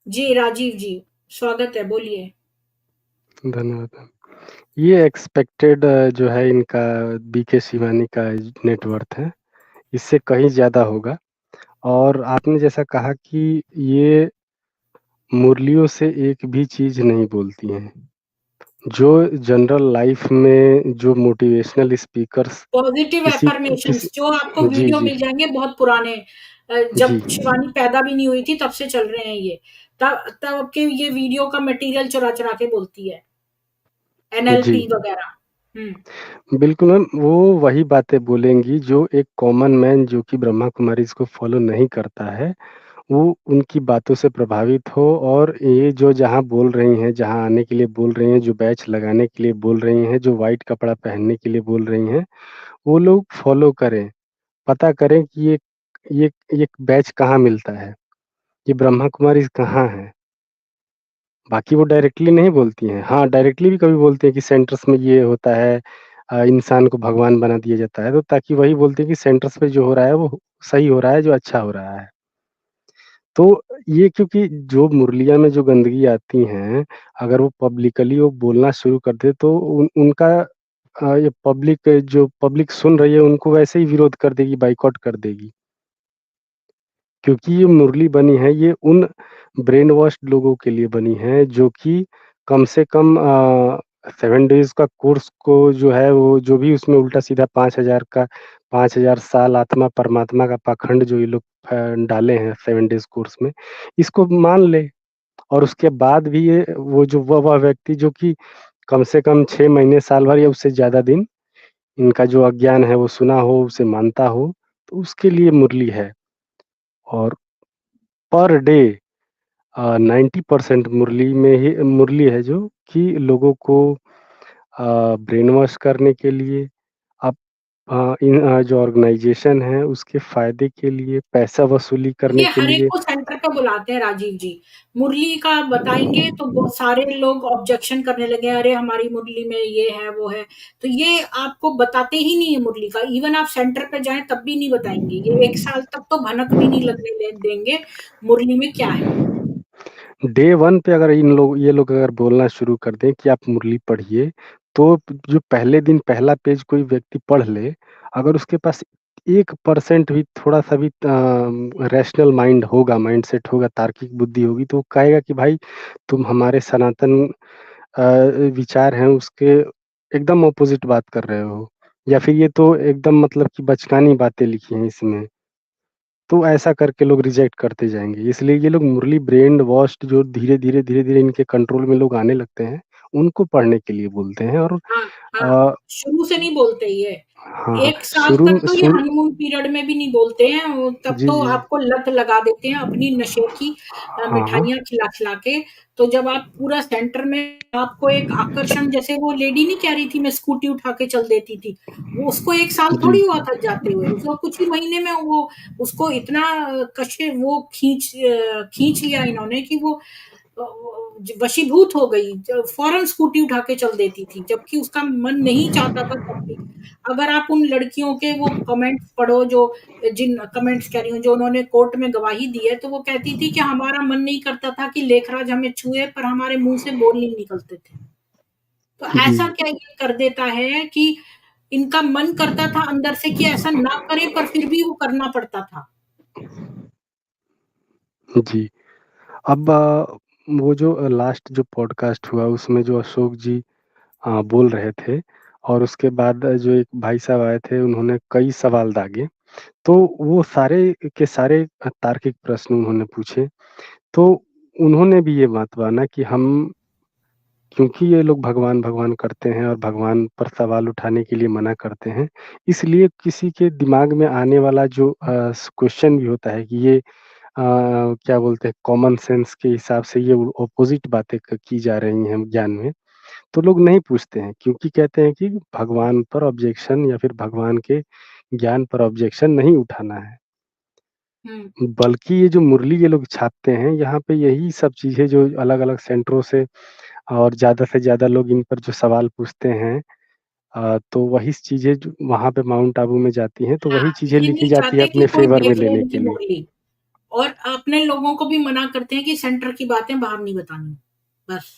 जी, राजीव जी, स्वागत है, बोलिए। धन्यवाद। ये एक्सपेक्टेड जो है इनका बीके शिवानी का नेट वर्थ है, इससे कहीं ज़्यादा होगा। और आपने जैसा कहा कि ये मुरलियों से एक भी चीज़ नहीं बोलती हैं। जो जनरल लाइफ में जो मोटिवेशनल स्पीकर्स पॉजिटिव किसी अफर्मेशंस किसी जो आपको जी, वीडियो जी। मिल जाएँगे बहुत पुराने, जब जी, शिवानी पैदा भी नहीं हुई थी तब से चल रहे हैं ये। तब तब के ये वीडियो का मटेरियल चुरा-चुरा के बोलती है, जी। एनएलपी वगैरह। हुँ। बिल्कुल मैम, वो वही बातें बोलेंगी जो एक कॉमन मैन जो कि ब्रह्मा कुमारीज़ को फ़ॉलो नहीं करता है, वो उनकी बातों से प्रभावित हो। और ये जो जहाँ बोल रही हैं, जहाँ आने के लिए बोल रही हैं, जो बैच लगाने के लिए बोल रही हैं, जो व्हाइट कपड़ा पहनने के लिए बोल रही हैं, वो लोग फ़ॉलो करें। पता करें कि ये बैच कहाँ मिलता है, ये ब्रह्मा कुमारीज़ कहाँ है। बाकी वो डायरेक्टली नहीं बोलती हैं। हाँ, डायरेक्टली भी कभी बोलते हैं कि सेंटर्स में ये होता है, इंसान को भगवान बना दिया जाता है, तो ताकि वही बोलते हैं कि सेंटर्स पे जो हो रहा है वो सही हो रहा है, जो अच्छा हो रहा है। तो ये क्योंकि जो मुरलिया में जो गंदगी आती हैं, अगर वो पब्लिकली वो बोलना शुरू कर दे तो उनका ये पब्लिक सुन रही है उनको वैसे ही विरोध कर देगी, बायकॉट कर देगी। क्योंकि ये मुरली बनी है, ये उन ब्रेन वॉश्ड लोगों के लिए बनी है जो कि कम से कम 7 डेज़ का कोर्स को जो है वो जो भी उसमें उल्टा-सीधा 5000 साल आत्मा परमात्मा का पाखंड जो ये लोग डाले हैं 7 डेज़ कोर्स में, इसको मान ले। और उसके बाद भी ये वो जो वह व्यक्ति जो कि कम से कम 6 महीने, साल भर या उससे ज़्यादा दिन इनका जो अज्ञान है वो सुना हो, उसे मानता हो, तो उसके लिए मुरली है। और पर डे 90% मुरली है जो कि लोगों को ब्रेन वॉश करने के लिए अब जो ऑर्गेनाइज़ेशन है उसके फ़ायदे के लिए, पैसा वसूली करने ये के हर एक लिए। को सेंटर पे बुलाते हैं राजीव जी। मुरली का बताएँगे तो बहुत सारे लोग ऑब्जेक्शन करने लगे, अरे हमारी मुरली में ये है, वो है। तो ये आपको बताते ही नहीं है मुरली का। इवन आप सेंटर पे जाएँ तब भी नहीं बताएँगे। ये 1 साल तक तो भनक भी नहीं लगने देंगे मुरली में क्या है। डे 1 पे अगर ये लोग अगर बोलना शुरू कर दें कि आप मुरली पढ़िए, तो जो पहले दिन पहला पेज कोई व्यक्ति पढ़ ले, अगर उसके पास 1% भी थोड़ा-सा भी रैशनल माइंड होगा, माइंडसेट होगा, तार्किक बुद्धि होगी, तो वो कहेगा कि भाई तुम हमारे सनातन अ, विचार हैं उसके एकदम अपोज़िट बात कर रहे हो, या फिर ये तो एकदम मतलब कि बचकानी बातें लिखी हैं इसमें। तो ऐसा करके लोग रिजेक्ट करते जाएँगे। इसलिए ये लोग मुरली ब्रेन वॉश्ड जो धीरे-धीरे इनके कंट्रोल में लोग आने लगते हैं, उनको पढ़ने के लिए बोलते हैं। और हाँ, हाँ, अ, शुरू से नहीं बोलते ये। हाँ, हाँ, 1 साल तक तो ये शुरू हनीमून पीरियड में भी नहीं बोलते हैं, तब जी, तो जी। आपको लत लगा देते हैं अपनी नशे की हाँ, हाँ। मिठाइयाँ खिला-खिला के। तो जब आप पूरा सेंटर में आपको एक आकर्षण जैसे वो लेडी नहीं कह रही थी मैं स्कूटी उठा के चल देती थी, वो उसको 1 साल जी। थोड़ी हुआ था जाते हुए, उसको कुछ ही महीने में वो उसको इतना कशे वो खींच लिया इन्होंने कि वो वशीभूत हो गई, फौरन स्कूटी उठा के चल देती थी, जबकि उसका मन नहीं चाहता था तब भी। अगर आप उन लड़कियों के वो कमेंट्स पढ़ो जो जिन कमेंट्स कह रही हूँ, जो उन्होंने कोर्ट में गवाही दी है, तो वो कहती थी कि हमारा मन नहीं करता था कि लेखराज हमें छुए, पर हमारे मुँह से बोल नहीं निकलते थे। तो जी। ऐसा क्या ये कर देता है कि इनका मन करता था अंदर से कि ऐसा ना करें, पर फिर भी वो करना पड़ता था। जी। अब वो जो लास्ट जो पॉडकास्ट हुआ उसमें जो अशोक जी बोल रहे थे और उसके बाद जो एक भाई साहब आए थे उन्होंने कई सवाल दागे। तो वो सारे के सारे तार्किक प्रश्न उन्होंने पूछे। तो उन्होंने भी ये बात माना कि हम क्योंकि ये लोग भगवान-भगवान करते हैं और भगवान पर सवाल उठाने के लिए मना करते हैं, इसलिए किसी के दिमाग में आने वाला जो क्वेश्चन भी होता है कि ये क्या बोलते हैं कॉमन सेंस के हिसाब से ये अपोज़िट बातें क की जा रही हैं ज्ञान में, तो लोग नहीं पूछते हैं क्योंकि कहते हैं कि भगवान पर ऑब्जेक्शन या फिर भगवान के ज्ञान पर ऑब्जेक्शन नहीं उठाना है। हुँ। बल्कि ये जो मुरली ये लोग छापते हैं, यहाँ पे यही सब चीज़ें जो अलग-अलग सेंटरों से और ज़्यादा से ज़्यादा लोग इन पर जो सवाल पूछते हैं तो वही चीज़ें जो वहाँ पे माउंट आबू में जाती हैं, तो हाँ, वही चीज़ें ये लिखी नहीं जाती है चाहते कि अपने कोई फ़ेवर में देख ले लेने इनकी के लिए। मुरली और अपने लोगों को भी मना करते हैं कि सेंटर की बातें बाहर नहीं बतानी, बस।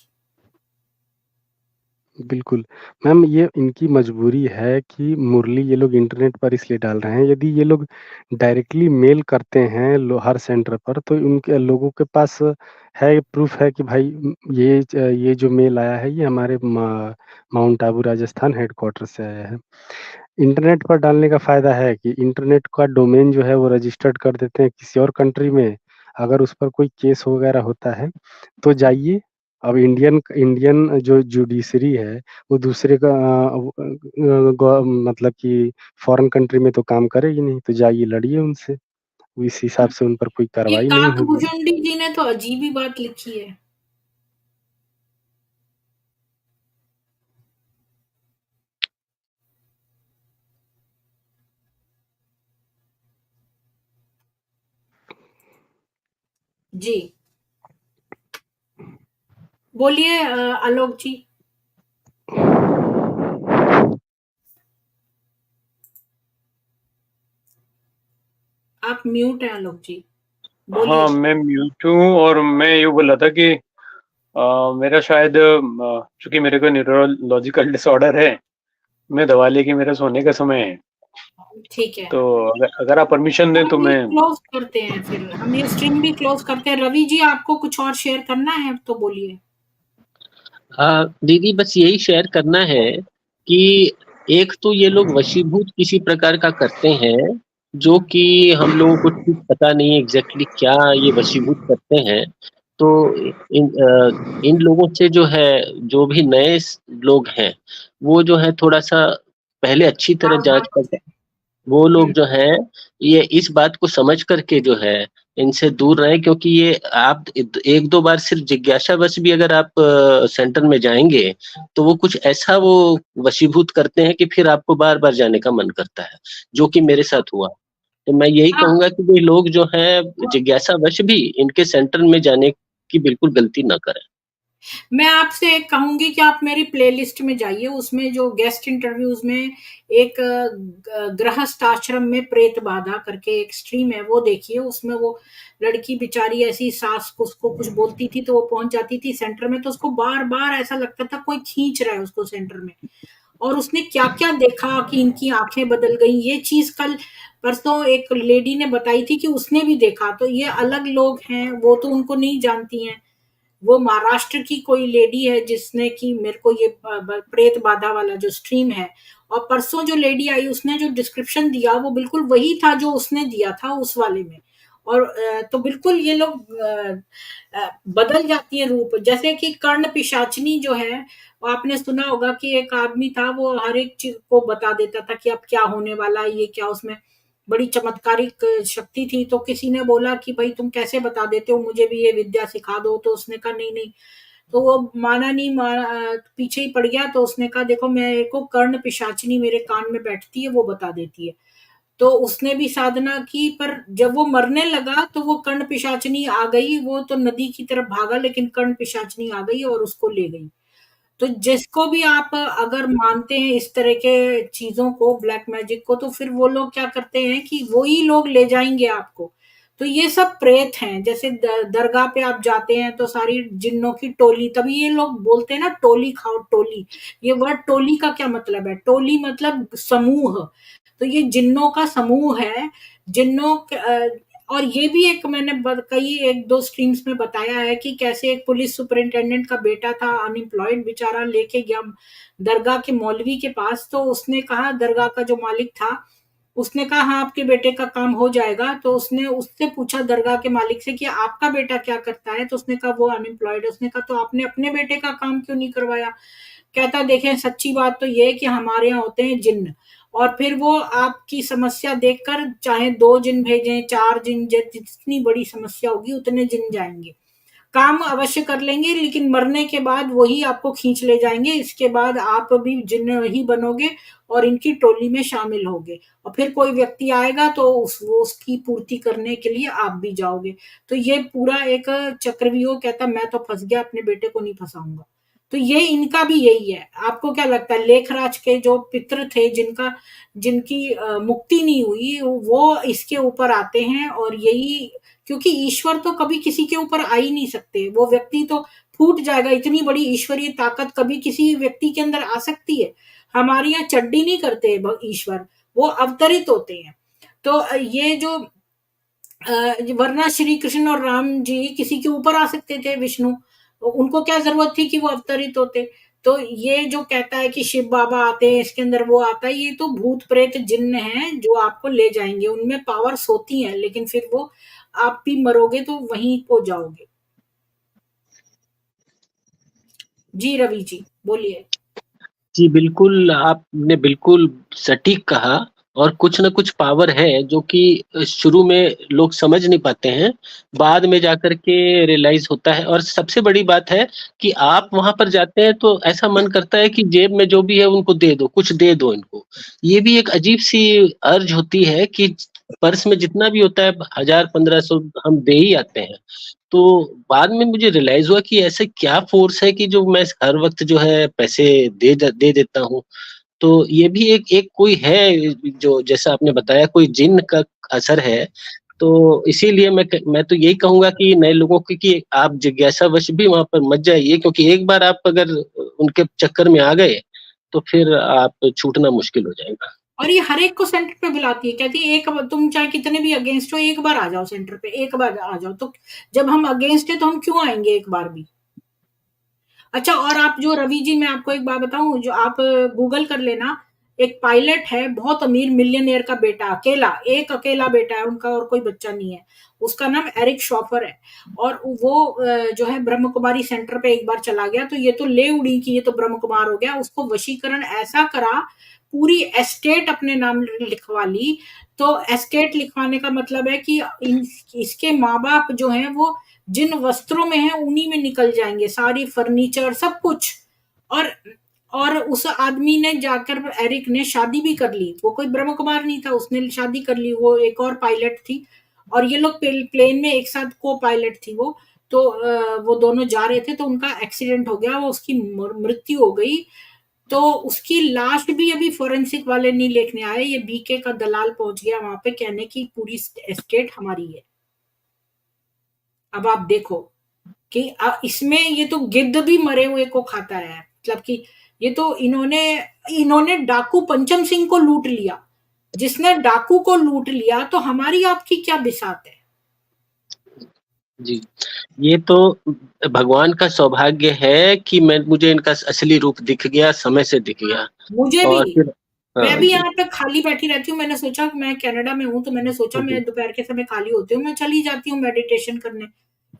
बिल्कुल। मैम ये इनकी मजबूरी है कि मुरली ये लोग इंटरनेट पर इसलिए डाल रहे हैं, यदि ये लोग डायरेक्टली मेल करते हैं हर सेंटर पर तो उनके लोगों के पास है प्रूफ़ है कि भाई ये जो मेल आया है ये हमारे माउंट आबू राजस्थान हेडक्वार्टर से आया है। इंटरनेट पर डालने का फ़ायदा है कि इंटरनेट का डोमेन जो है वो रजिस्टर्ड कर देते हैं किसी और कंट्री में, अगर उस पर कोई केस वगैरह होता है, तो जाइए अब इंडियन जो जुडिशरी है, वो दूसरे का मतलब कि फ़ॉरेन कंट्री में तो काम करेगी नहीं, तो जाइए लड़िए उनसे, इस हिसाब हुँ, से उन पर कोई ये कार्रवाई नहीं होगी। काकभुजुंडी जी ने तो अजीब ही बात लिखी है। जी, बोलिए आलोक जी। आप म्यूट है आलोक जी, हाँ, बोलिए। मैं म्यूट हूँ और मैं ये बोल रहा था कि मेरा शायद चूंकि मेरे को न्यूरोलॉजिकल डिसऑर्डर है, मैं दवा लेके मेरा सोने का समय है, ठीक है, तो अगर आप परमिशन दें तो हम ये मैं क्लोज करते हैं, फिर हम ये स्ट्रीम भी क्लोज करते हैं। रवि जी, आपको कुछ और शेयर करना है तो बोलिए। दीदी बस यही शेयर करना है कि एक तो ये लोग वशीभूत किसी प्रकार का करते हैं जो कि हम लोगों को ठीक पता नहीं है एग्जैक्टली क्या ये वशीभूत करते हैं। तो इन लोगों से जो है, जो भी नए लोग हैं वो जो है थोड़ा सा पहले अच्छी तरह जांच कर, वो लोग जो है ये इस बात को समझ करके जो है इनसे दूर रहे, क्योंकि ये आप एक दो बार सिर्फ जिज्ञासावश भी अगर आप सेंटर में जाएंगे तो वो कुछ ऐसा वो वशीभूत करते हैं कि फिर आपको बार बार जाने का मन करता है, जो कि मेरे साथ हुआ। तो मैं यही हाँ, कहूंगा कि ये लोग जो हैं जिज्ञासावश भी इनके सेंटर में जाने की बिल्कुल गलती ना करें। मैं आपसे एक कहूंगी कि आप मेरी प्लेलिस्ट में जाइए, उसमें जो गेस्ट इंटरव्यूज में एक गृहस्थ आश्रम में प्रेत बाधा करके एक स्ट्रीम है, वो देखिए। उसमें वो लड़की बेचारी ऐसी सास उसको कुछ बोलती थी तो वो पहुंच जाती थी सेंटर में, तो उसको बार बार ऐसा लगता था कोई खींच रहा है उसको सेंटर में। और उसने क्या क्या देखा कि इनकी आंखें बदल गई, ये चीज कल परसों एक लेडी ने बताई थी कि उसने भी देखा। तो ये अलग लोग हैं, वो तो उनको नहीं जानती हैं। वो महाराष्ट्र की कोई लेडी है जिसने कि मेरे को ये प्रेत बाधा वाला जो स्ट्रीम है, और परसों जो लेडी आई उसने जो डिस्क्रिप्शन दिया वो बिल्कुल वही था जो उसने दिया था उस वाले में। और तो बिल्कुल ये लोग बदल जाती है रूप। जैसे कि कर्ण पिशाचनी जो है, वो आपने सुना होगा कि एक आदमी था, वो हर एक चीज को बता देता था कि अब क्या होने वाला है, ये क्या, उसमें बड़ी चमत्कारिक शक्ति थी। तो किसी ने बोला कि भाई तुम कैसे बता देते हो, मुझे भी ये विद्या सिखा दो। तो उसने कहा नहीं नहीं, तो वो माना नहीं, पीछे ही पड़ गया। तो उसने कहा देखो, मेरे को कर्ण पिशाचिनी मेरे कान में बैठती है, वो बता देती है। तो उसने भी साधना की, पर जब वो मरने लगा तो वो कर्ण पिशाचिनी आ गई। वो तो नदी की तरफ भागा, लेकिन कर्ण पिशाचिनी आ गई और उसको ले गई। तो जिसको भी आप अगर मानते हैं इस तरह के चीजों को, ब्लैक मैजिक को, तो फिर वो लोग क्या करते हैं कि वही लोग ले जाएंगे आपको। तो ये सब प्रेत हैं। जैसे दरगाह पे आप जाते हैं तो सारी जिन्नों की टोली, तभी ये लोग बोलते हैं ना टोली खाओ टोली। ये वर्ड टोली का क्या मतलब है? टोली मतलब समूह। तो ये जिन्नों का समूह है। जिन्नों और ये भी एक मैंने कई एक दो स्ट्रीम्स में बताया है कि कैसे एक पुलिस सुपरिंटेंडेंट का बेटा था, अनएम्प्लॉयड बेचारा, लेके गया दरगाह के मौलवी के पास। तो उसने कहा, दरगाह का जो मालिक था उसने कहा हाँ आपके बेटे का काम हो जाएगा। तो उसने उससे पूछा दरगाह के मालिक से कि आपका बेटा क्या करता है? तो उसने कहा वो अनएम्प्लॉयड है। उसने कहा तो आपने अपने बेटे का काम क्यों नहीं करवाया? कहता देखें, सच्ची बात तो ये है कि हमारे यहाँ होते हैं जिन्न, और फिर वो आपकी समस्या देखकर चाहे 2 जिन भेजें, 4 जिन, जितनी बड़ी समस्या होगी उतने जिन जाएंगे, काम अवश्य कर लेंगे, लेकिन मरने के बाद वही आपको खींच ले जाएंगे। इसके बाद आप भी जिन्न ही बनोगे और इनकी टोली में शामिल होगे, और फिर कोई व्यक्ति आएगा तो वो उसकी पूर्ति करने के लिए आप भी जाओगे। तो ये पूरा एक चक्रव्यूह। कहता मैं तो फंस गया, अपने बेटे को नहीं फंसाऊंगा। तो ये इनका भी यही है। आपको क्या लगता है, लेखराज के जो पितृ थे जिनकी मुक्ति नहीं हुई, वो इसके ऊपर आते हैं। और यही, क्योंकि ईश्वर तो कभी किसी के ऊपर आ ही नहीं सकते, वो व्यक्ति तो फूट जाएगा। इतनी बड़ी ईश्वरीय ताकत कभी किसी व्यक्ति के अंदर आ सकती है? हमारे यहाँ चड्डी नहीं करते ईश्वर, वो अवतरित होते हैं। तो ये जो वरना श्री कृष्ण और राम जी किसी के ऊपर आ सकते थे, विष्णु, उनको क्या जरूरत थी कि वो अवतरित होते? तो ये जो कहता है कि शिव बाबा आते हैं, इसके अंदर वो आता है, ये तो भूत प्रेत जिन्न हैं जो आपको ले जाएंगे। उनमें पावर्स होती हैं, लेकिन फिर वो आप भी मरोगे तो वहीं को जाओगे। जी रवि जी, बोलिए। जी बिल्कुल, आपने बिल्कुल सटीक कहा। और कुछ ना कुछ पावर है जो कि शुरू में लोग समझ नहीं पाते हैं, बाद में जाकर के रियलाइज होता है। और सबसे बड़ी बात है कि आप वहां पर जाते हैं तो ऐसा मन करता है कि जेब में जो भी है उनको दे दो, कुछ दे दो इनको। ये भी एक अजीब सी अर्ज होती है कि पर्स में जितना भी होता है 1000-1500 हम दे ही आते हैं। तो बाद में मुझे रियलाइज हुआ कि ऐसे क्या फोर्स है कि जो मैं हर वक्त जो है पैसे दे देता हूँ। तो ये भी एक एक कोई है जो जैसा आपने बताया कोई जिन्न का असर है। तो इसीलिए मैं तो यही कहूँगा कि नए लोगों को कि आप जिज्ञासावश भी वहाँ पर मत जाइए, क्योंकि एक बार आप अगर उनके चक्कर में आ गए, तो फिर आप छूटना मुश्किल हो जाएगा। और ये हर एक को सेंटर पे बुलाती है, कहती है एक तुम चाहे कितने भी अगेंस्ट हो, एक बार आ जाओ सेंटर पे, एक बार आ जाओ। तो जब हम अगेंस्ट है तो हम क्यों आएंगे एक बार भी? अच्छा, और आप जो रवि जी, मैं आपको एक बात बताऊं, जो आप गूगल कर लेना, एक पायलट है, बहुत अमीर मिलियनेयर का बेटा, अकेला बेटा है उनका, और कोई बच्चा नहीं है। उसका नाम एरिक शॉफर है, और वो जो है ब्रह्म कुमारी सेंटर पे एक बार चला गया, तो ये तो ले उड़ी कि ये तो ब्रह्म कुमार हो गया। उसको वशीकरण ऐसा करा, पूरी एस्टेट अपने नाम लिखवा ली। तो एस्टेट लिखवाने का मतलब है कि इसके माँ बाप जो हैं वो जिन वस्त्रों में है उन्हीं में निकल जाएंगे, सारी फर्नीचर सब कुछ। और उस आदमी ने जाकर, एरिक ने शादी भी कर ली, वो कोई ब्रह्म कुमार नहीं था, उसने शादी कर ली, वो एक और पायलट थी, और ये लोग प्लेन में एक साथ को पायलट थी वो। तो वो दोनों जा रहे थे, तो उनका एक्सीडेंट हो गया, वो उसकी मृत्यु हो गई। तो उसकी लाश भी अभी फोरेंसिक वाले नहीं लेने आए, ये बीके का दलाल पहुंच गया वहां पे, कहने की पूरी एस्टेट हमारी है। अब आप देखो कि इसमें ये तो गिद्ध भी मरे हुए को खाता है, मतलब कि ये तो इन्होंने डाकू पंचम सिंह को लूट लिया। जिसने डाकू को लूट लिया, तो हमारी आपकी क्या बिसात है? जी, ये तो भगवान का सौभाग्य है कि मुझे इनका असली रूप दिख गया, समय से दिख गया। मुझे और भी, फिर मैं भी यहाँ पे खाली बैठी रहती हूँ, मैंने सोचा, मैं कनाडा में हूँ, तो मैंने सोचा मैं दोपहर के समय खाली होती हूँ, मैं चली जाती हूँ मेडिटेशन करने।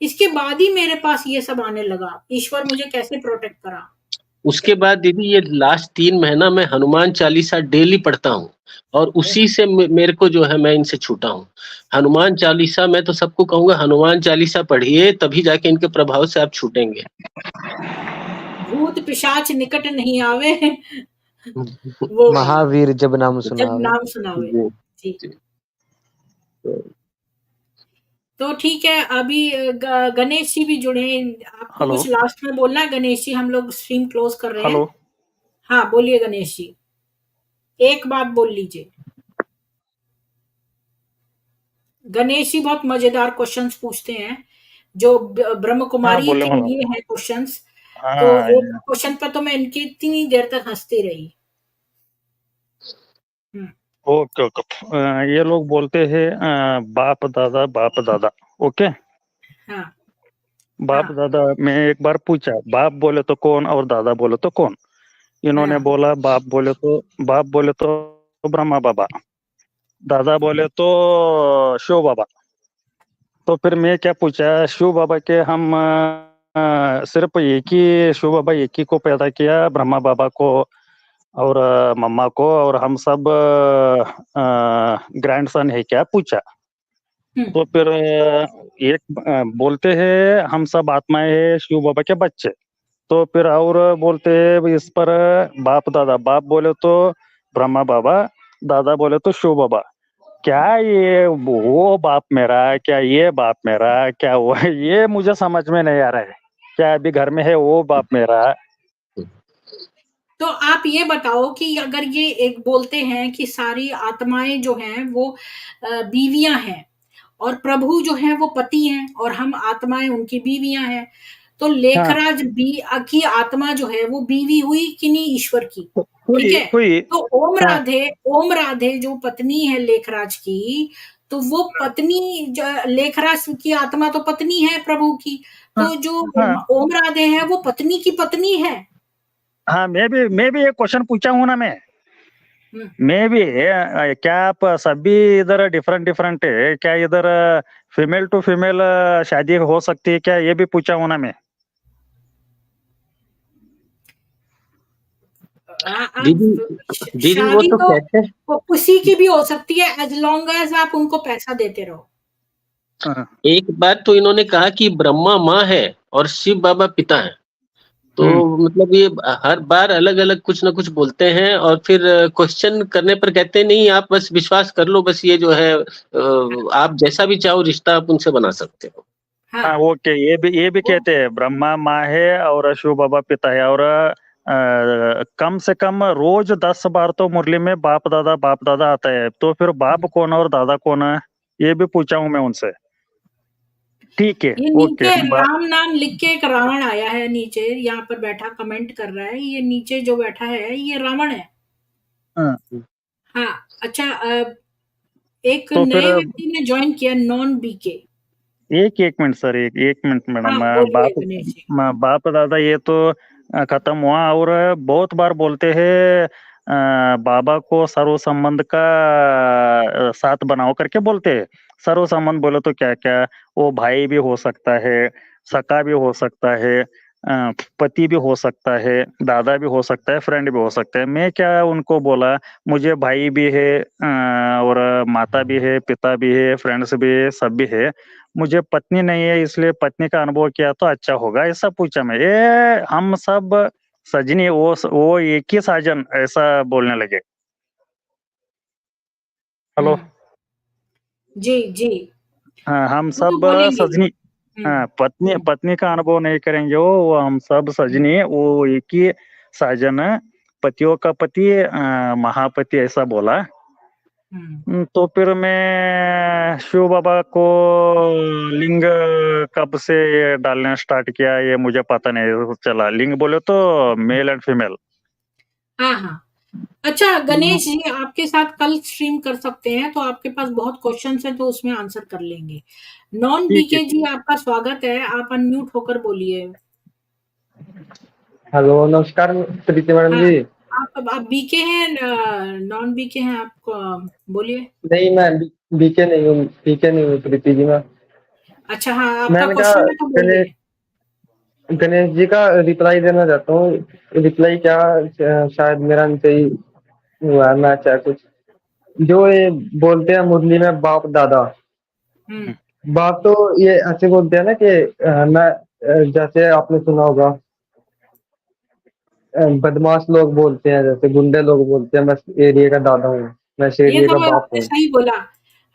इसके बाद ही मेरे पास ये सब आने लगा। ईश्वर मुझे कैसे प्रोटेक्ट करा। उसके बाद दीदी ये लास्ट 3 महीना मैं हनुमान चालीसा डेली पढ़ता हूँ, और उसी से मेरे को जो है मैं इनसे छूटा हूँ। हनुमान चालीसा, मैं तो सबको कहूँगा हनुमान चालीसा पढ़िए, तभी जाके इनके प्रभाव से आप छूटेंगे। भूत पिशाच निकट नहीं आवे, वो महावीर जब नाम जब सुनावे। नाम सुनावे। जी। तो ठीक है, अभी गणेश जी भी जुड़े हैं, आपको हेलो। कुछ लास्ट में बोलना है गणेश जी? हम लोग स्ट्रीम क्लोज कर रहे हैं। हेलो। हाँ, बोलिए गणेश जी, एक बात बोल लीजिए। गणेश जी बहुत मजेदार क्वेश्चंस पूछते हैं, जो ब्रह्म कुमारी बोले के बोलो। लिए है क्वेश्चंस। हाँ, तो एक क्वेश्चन पर तो मैं इनकी इतनी देर तक हंसती रही। Okay okay. ये लोग बोलते हैं बाप दादा। ओके। हाँ, बाप हाँ, दादा, मैं एक बार पूछा बाप बोले तो कौन और दादा बोले तो कौन? इन्होंने हाँ, बोला बाप बोले तो ब्रह्मा बाबा, दादा बोले तो शिव बाबा। तो फिर मैं क्या पूछा, शिव बाबा के हम सिर्फ एक ही शिव बाबा एक ही को पैदा किया, ब्रह्मा बाबा को और मम्मा को, और हम सब ग्रैंडसन है क्या पूछा? तो फिर बोलते हैं हम सब आत्माएं है शिव बाबा के बच्चे। तो फिर और बोलते हैं इस पर बाप बोले तो ब्रह्मा बाबा, दादा बोले तो शिव बाबा। क्या ये वो बाप मेरा, क्या ये बाप मेरा, क्या वो, ये मुझे समझ में नहीं आ रहा है। क्या अभी घर में है वो बाप मेरा? तो आप ये बताओ कि अगर ये एक बोलते हैं कि सारी आत्माएं जो हैं वो बीवियां हैं, और प्रभु जो हैं वो पति हैं, और हम आत्माएं उनकी बीवियां हैं, तो लेखराज की आत्मा जो है वो बीवी हुई कि नहीं ईश्वर की? ठीक है। हुई। तो ओम राधे जो पत्नी है लेखराज की, तो वो पत्नी लेखराज की आत्मा तो पत्नी है प्रभु की। तो जो ओम राधे है वो पत्नी की पत्नी है। हाँ, मैं भी एक क्वेश्चन पूछा हूँ ना मैं भी क्या आप सभी इधर डिफरेंट है क्या? इधर फीमेल टू फीमेल शादी हो सकती है क्या? ये भी पूछा हूँ ना मैं। दीदी वो शादी तो तो कहते हैं, किसी की भी हो सकती है, एज लॉन्ग एज आप उनको पैसा देते रहो। एक बात तो इन्होंने कहा कि ब्रह्मा माँ है और शिव बाबा पिता है। तो मतलब ये हर बार अलग-अलग कुछ ना कुछ बोलते हैं और फिर क्वेश्चन करने पर कहते हैं नहीं आप बस विश्वास कर लो, बस ये जो है आप जैसा भी चाहो रिश्ता आप उनसे बना सकते हो। हाँ, हाँ, ओके, ये भी वो कहते हैं ब्रह्मा माँ है और शिव बाबा पिता है और कम से कम रोज 10 बार तो मुरली में बाप दादा आता है, तो फिर बाप कौन और दादा कौन है, ये भी पूछा हूँ मैं उनसे। ठीक है, ये ओके, नीचे हम बात राम नाम लिख के एक रावण आया है नीचे, यहाँ पर बैठा कमेंट कर रहा है, ये नीचे जो बैठा है ये रावण है। हाँ, हाँ, अच्छा एक तो फिर नए व्यक्ति ने ज्वाइन किया नॉन बीके। एक मिनट सर, एक मिनट हाँ, मैडम, बोलिए गणेश जी। बाप दादा ये तो खत्म हुआ और बहुत बार बोलते हैं बाबा को सर्व संबंध का साथ बनाओ करके बोलते हैं। सर्व संबंध बोले तो क्या क्या, वो भाई भी हो सकता है, सका भी हो सकता है, पति भी हो सकता है, दादा भी हो सकता है, फ्रेंड भी हो सकता है। मैं क्या उनको बोला, मुझे भाई भी है और माता भी है, पिता भी है, फ्रेंड्स भी है, सब भी है। मुझे पत्नी नहीं है, इसलिए पत्नी का अनुभव किया तो अच्छा होगा, ऐसा पूछा मैं। ये हम सब सजनी, वो एक ही साजन, ऐसा बोलने लगे। हेलो, जी, जी। हाँ, हम वो तो सब बोलेंगे ही। सजनी, हाँ, पत्नी का अनुभव नहीं करेंगे, वो हम सब सजनी, वो एक ही साजन है, पतियों का पति महापति, ऐसा बोला। तो फिर मैं शिव बाबा को लिंग कब से ये डालना स्टार्ट किया ये मुझे पता नहीं चला। लिंग बोले तो मेल एंड फीमेल। हाँ, हाँ। अच्छा गणेश जी आपके साथ कल स्ट्रीम कर सकते हैं, तो आपके पास बहुत क्वेश्चंस हैं तो उसमें आंसर कर लेंगे। नॉन ठीक है, बीके जी आपका स्वागत है, आप अनम्यूट होकर बोलिए। हेलो, नमस्कार प्रीति मैडम हाँ, जी। आप बीके हैं नॉन बीके हैं आप बोलिए। नहीं, मैं बीके नहीं हूँ, बीके नहीं हूँ प्रीति जी। मैं अच्छा हाँ, आपका मैंने कहा क्वेश्चन है तो गणेश बोलिए। गणेश जी का रिप्लाई देना चाहता हूँ। रिप्लाई क्या, शायद मेरा सही हुआ है, मैं चाहे कुछ जो ये बोलते हैं मुरली में बाप दादा, हुँ, बाप तो ये ऐसे बोलते हैं ना कि मैं जैसे आपने सुना होगा, बदमाश लोग बोलते हैं, जैसे गुंडे लोग बोलते हैं मैं इस एरिया का दादा हूँ, मैं इस ये एरिया तो का बाप आपने हूँ। सही बोला।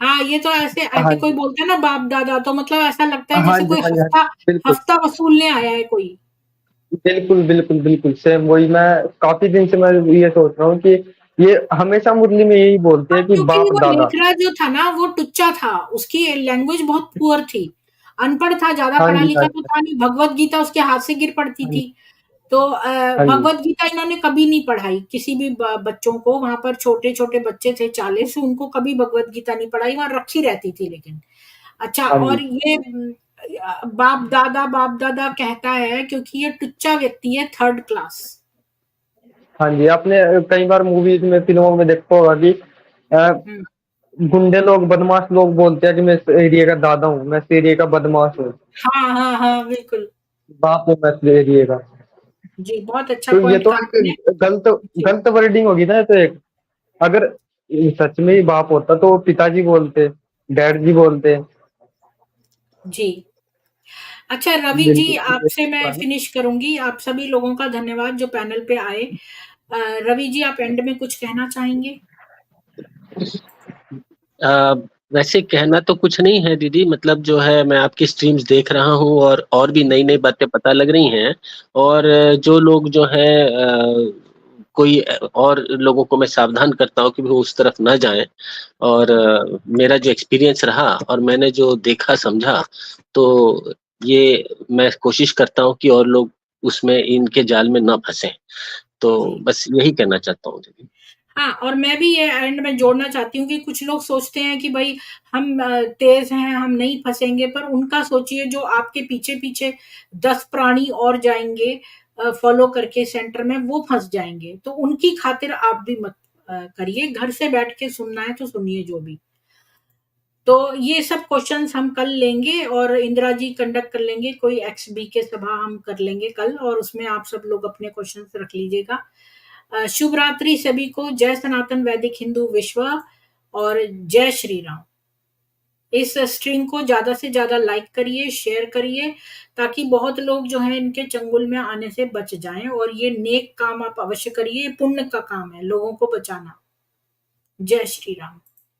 हाँ, ये तो ऐसे हाँ ऐसे कोई जी, बोलता है ना बाप-दादा तो मतलब ऐसा लगता है हाँ जैसे जी, कोई हाँ जी, हाँ जी, हफ्ता बिल्कुल। हफ्ता वसूलने आया है कोई। बिल्कुल, बिल्कुल, बिल्कुल सेम वही। मैं काफ़ी दिन से मैं ये सोच रहा हूँ कि ये हमेशा मुरली में यही बोलते हाँ, हैं कि क्योंकि वो बाप-दादा। लेखराज जो था ना वो टुच्चा था, उसकी लैंग्वेज बहुत पुअर थी। अनपढ़ था, ज़्यादा हाँ जी, हाँ पढ़ा-लिखा तो जी, था नहीं, भगवत गीता उसके हाथ से गिर पड़ती हाँ जी, थी। तो हाँ जी, भगवत गीता इन्होंने कभी नहीं पढ़ाई किसी भी बच्चों को, वहाँ पर छोटे-छोटे बच्चे थे 40 उनको कभी भगवत गीता नहीं पढ़ाई, वहाँ रखी रहती थी लेकिन। अच्छा हाँ और जी, ये बाप दादा कहता है क्योंकि ये टुच्चा व्यक्ति है 3rd क्लास। हाँ जी। आपने कई बार मूवीज़ में, फ़िल्मों में देखा होगा कि अ, हुँ। गुंडे लोग, बदमाश लोग बोलते हैं कि मैं इस एरिया का दादा हूँ, मैं इस एरिया का बदमाश हूँ, हाँ, हाँ, हाँ, बिल्कुल। बाप हूँ मैं इस एरिया का। जी, बहुत अच्छा तो ये पॉइंट तो कहा आपने। एक गलत जी, गलत वर्डिंग होगी ना, ये तो एक। अगर सच में ही बाप होता तो वो पिताजी बोलते, डैड जी बोलते। जी। अच्छा रवि जी बिल्कुल, ये आपसे मैं तो है ना। फिनिश करूँगी, आप सभी लोगों का धन्यवाद जो पैनल पे आए। रवि जी आप एंड में कुछ कहना चाहेंगे? अ, वैसे कहना तो कुछ नहीं है दीदी, मतलब जो है मैं आपकी स्ट्रीम्स देख रहा हूँ और भी नई-नई बातें पता लग रही हैं और जो लोग जो है कोई और लोगों को मैं सावधान करता हूँ कि वो उस तरफ ना जाएँ और मेरा जो एक्सपीरियंस रहा और मैंने जो देखा समझा, तो ये मैं कोशिश करता हूँ कि और लोग उसमें इनके जाल में ना फँसें। तो जी। बस यही कहना चाहता हूँ दीदी। हाँ, और मैं भी ये एंड में जोड़ना चाहती हूँ कि कुछ लोग सोचते हैं कि भई हम तेज़ हैं, हम नहीं फँसेंगे, पर उनका सोचिए जो आपके पीछे-पीछे 10 प्राणी और जाएँगे फ़ॉलो करके सेंटर में, वो फँस जाएँगे। तो उनकी खातिर आप भी मत करिए, घर से बैठ के सुनना है तो सुनिए जो भी। तो ये सब क्वेश्चंस हम कल लेंगे और इंदिरा जी कंडक्ट कर लेंगे, कोई एक्स-बी-के सभा हम कर लेंगे कल और उसमें आप सब लोग अपने क्वेश्चंस रख लीजिएगा। शुभ रात्रि सभी को, जय सनातन वैदिक हिंदू विश्व और जय श्री राम। इस स्ट्रीम को ज़्यादा से ज़्यादा लाइक करिए, शेयर करिए, ताकि बहुत लोग जो हैं इनके चंगुल में आने से बच जाएं। और ये नेक काम आप अवश्य करिए, ये पुण्य का काम है लोगों को बचाना। जय श्री राम।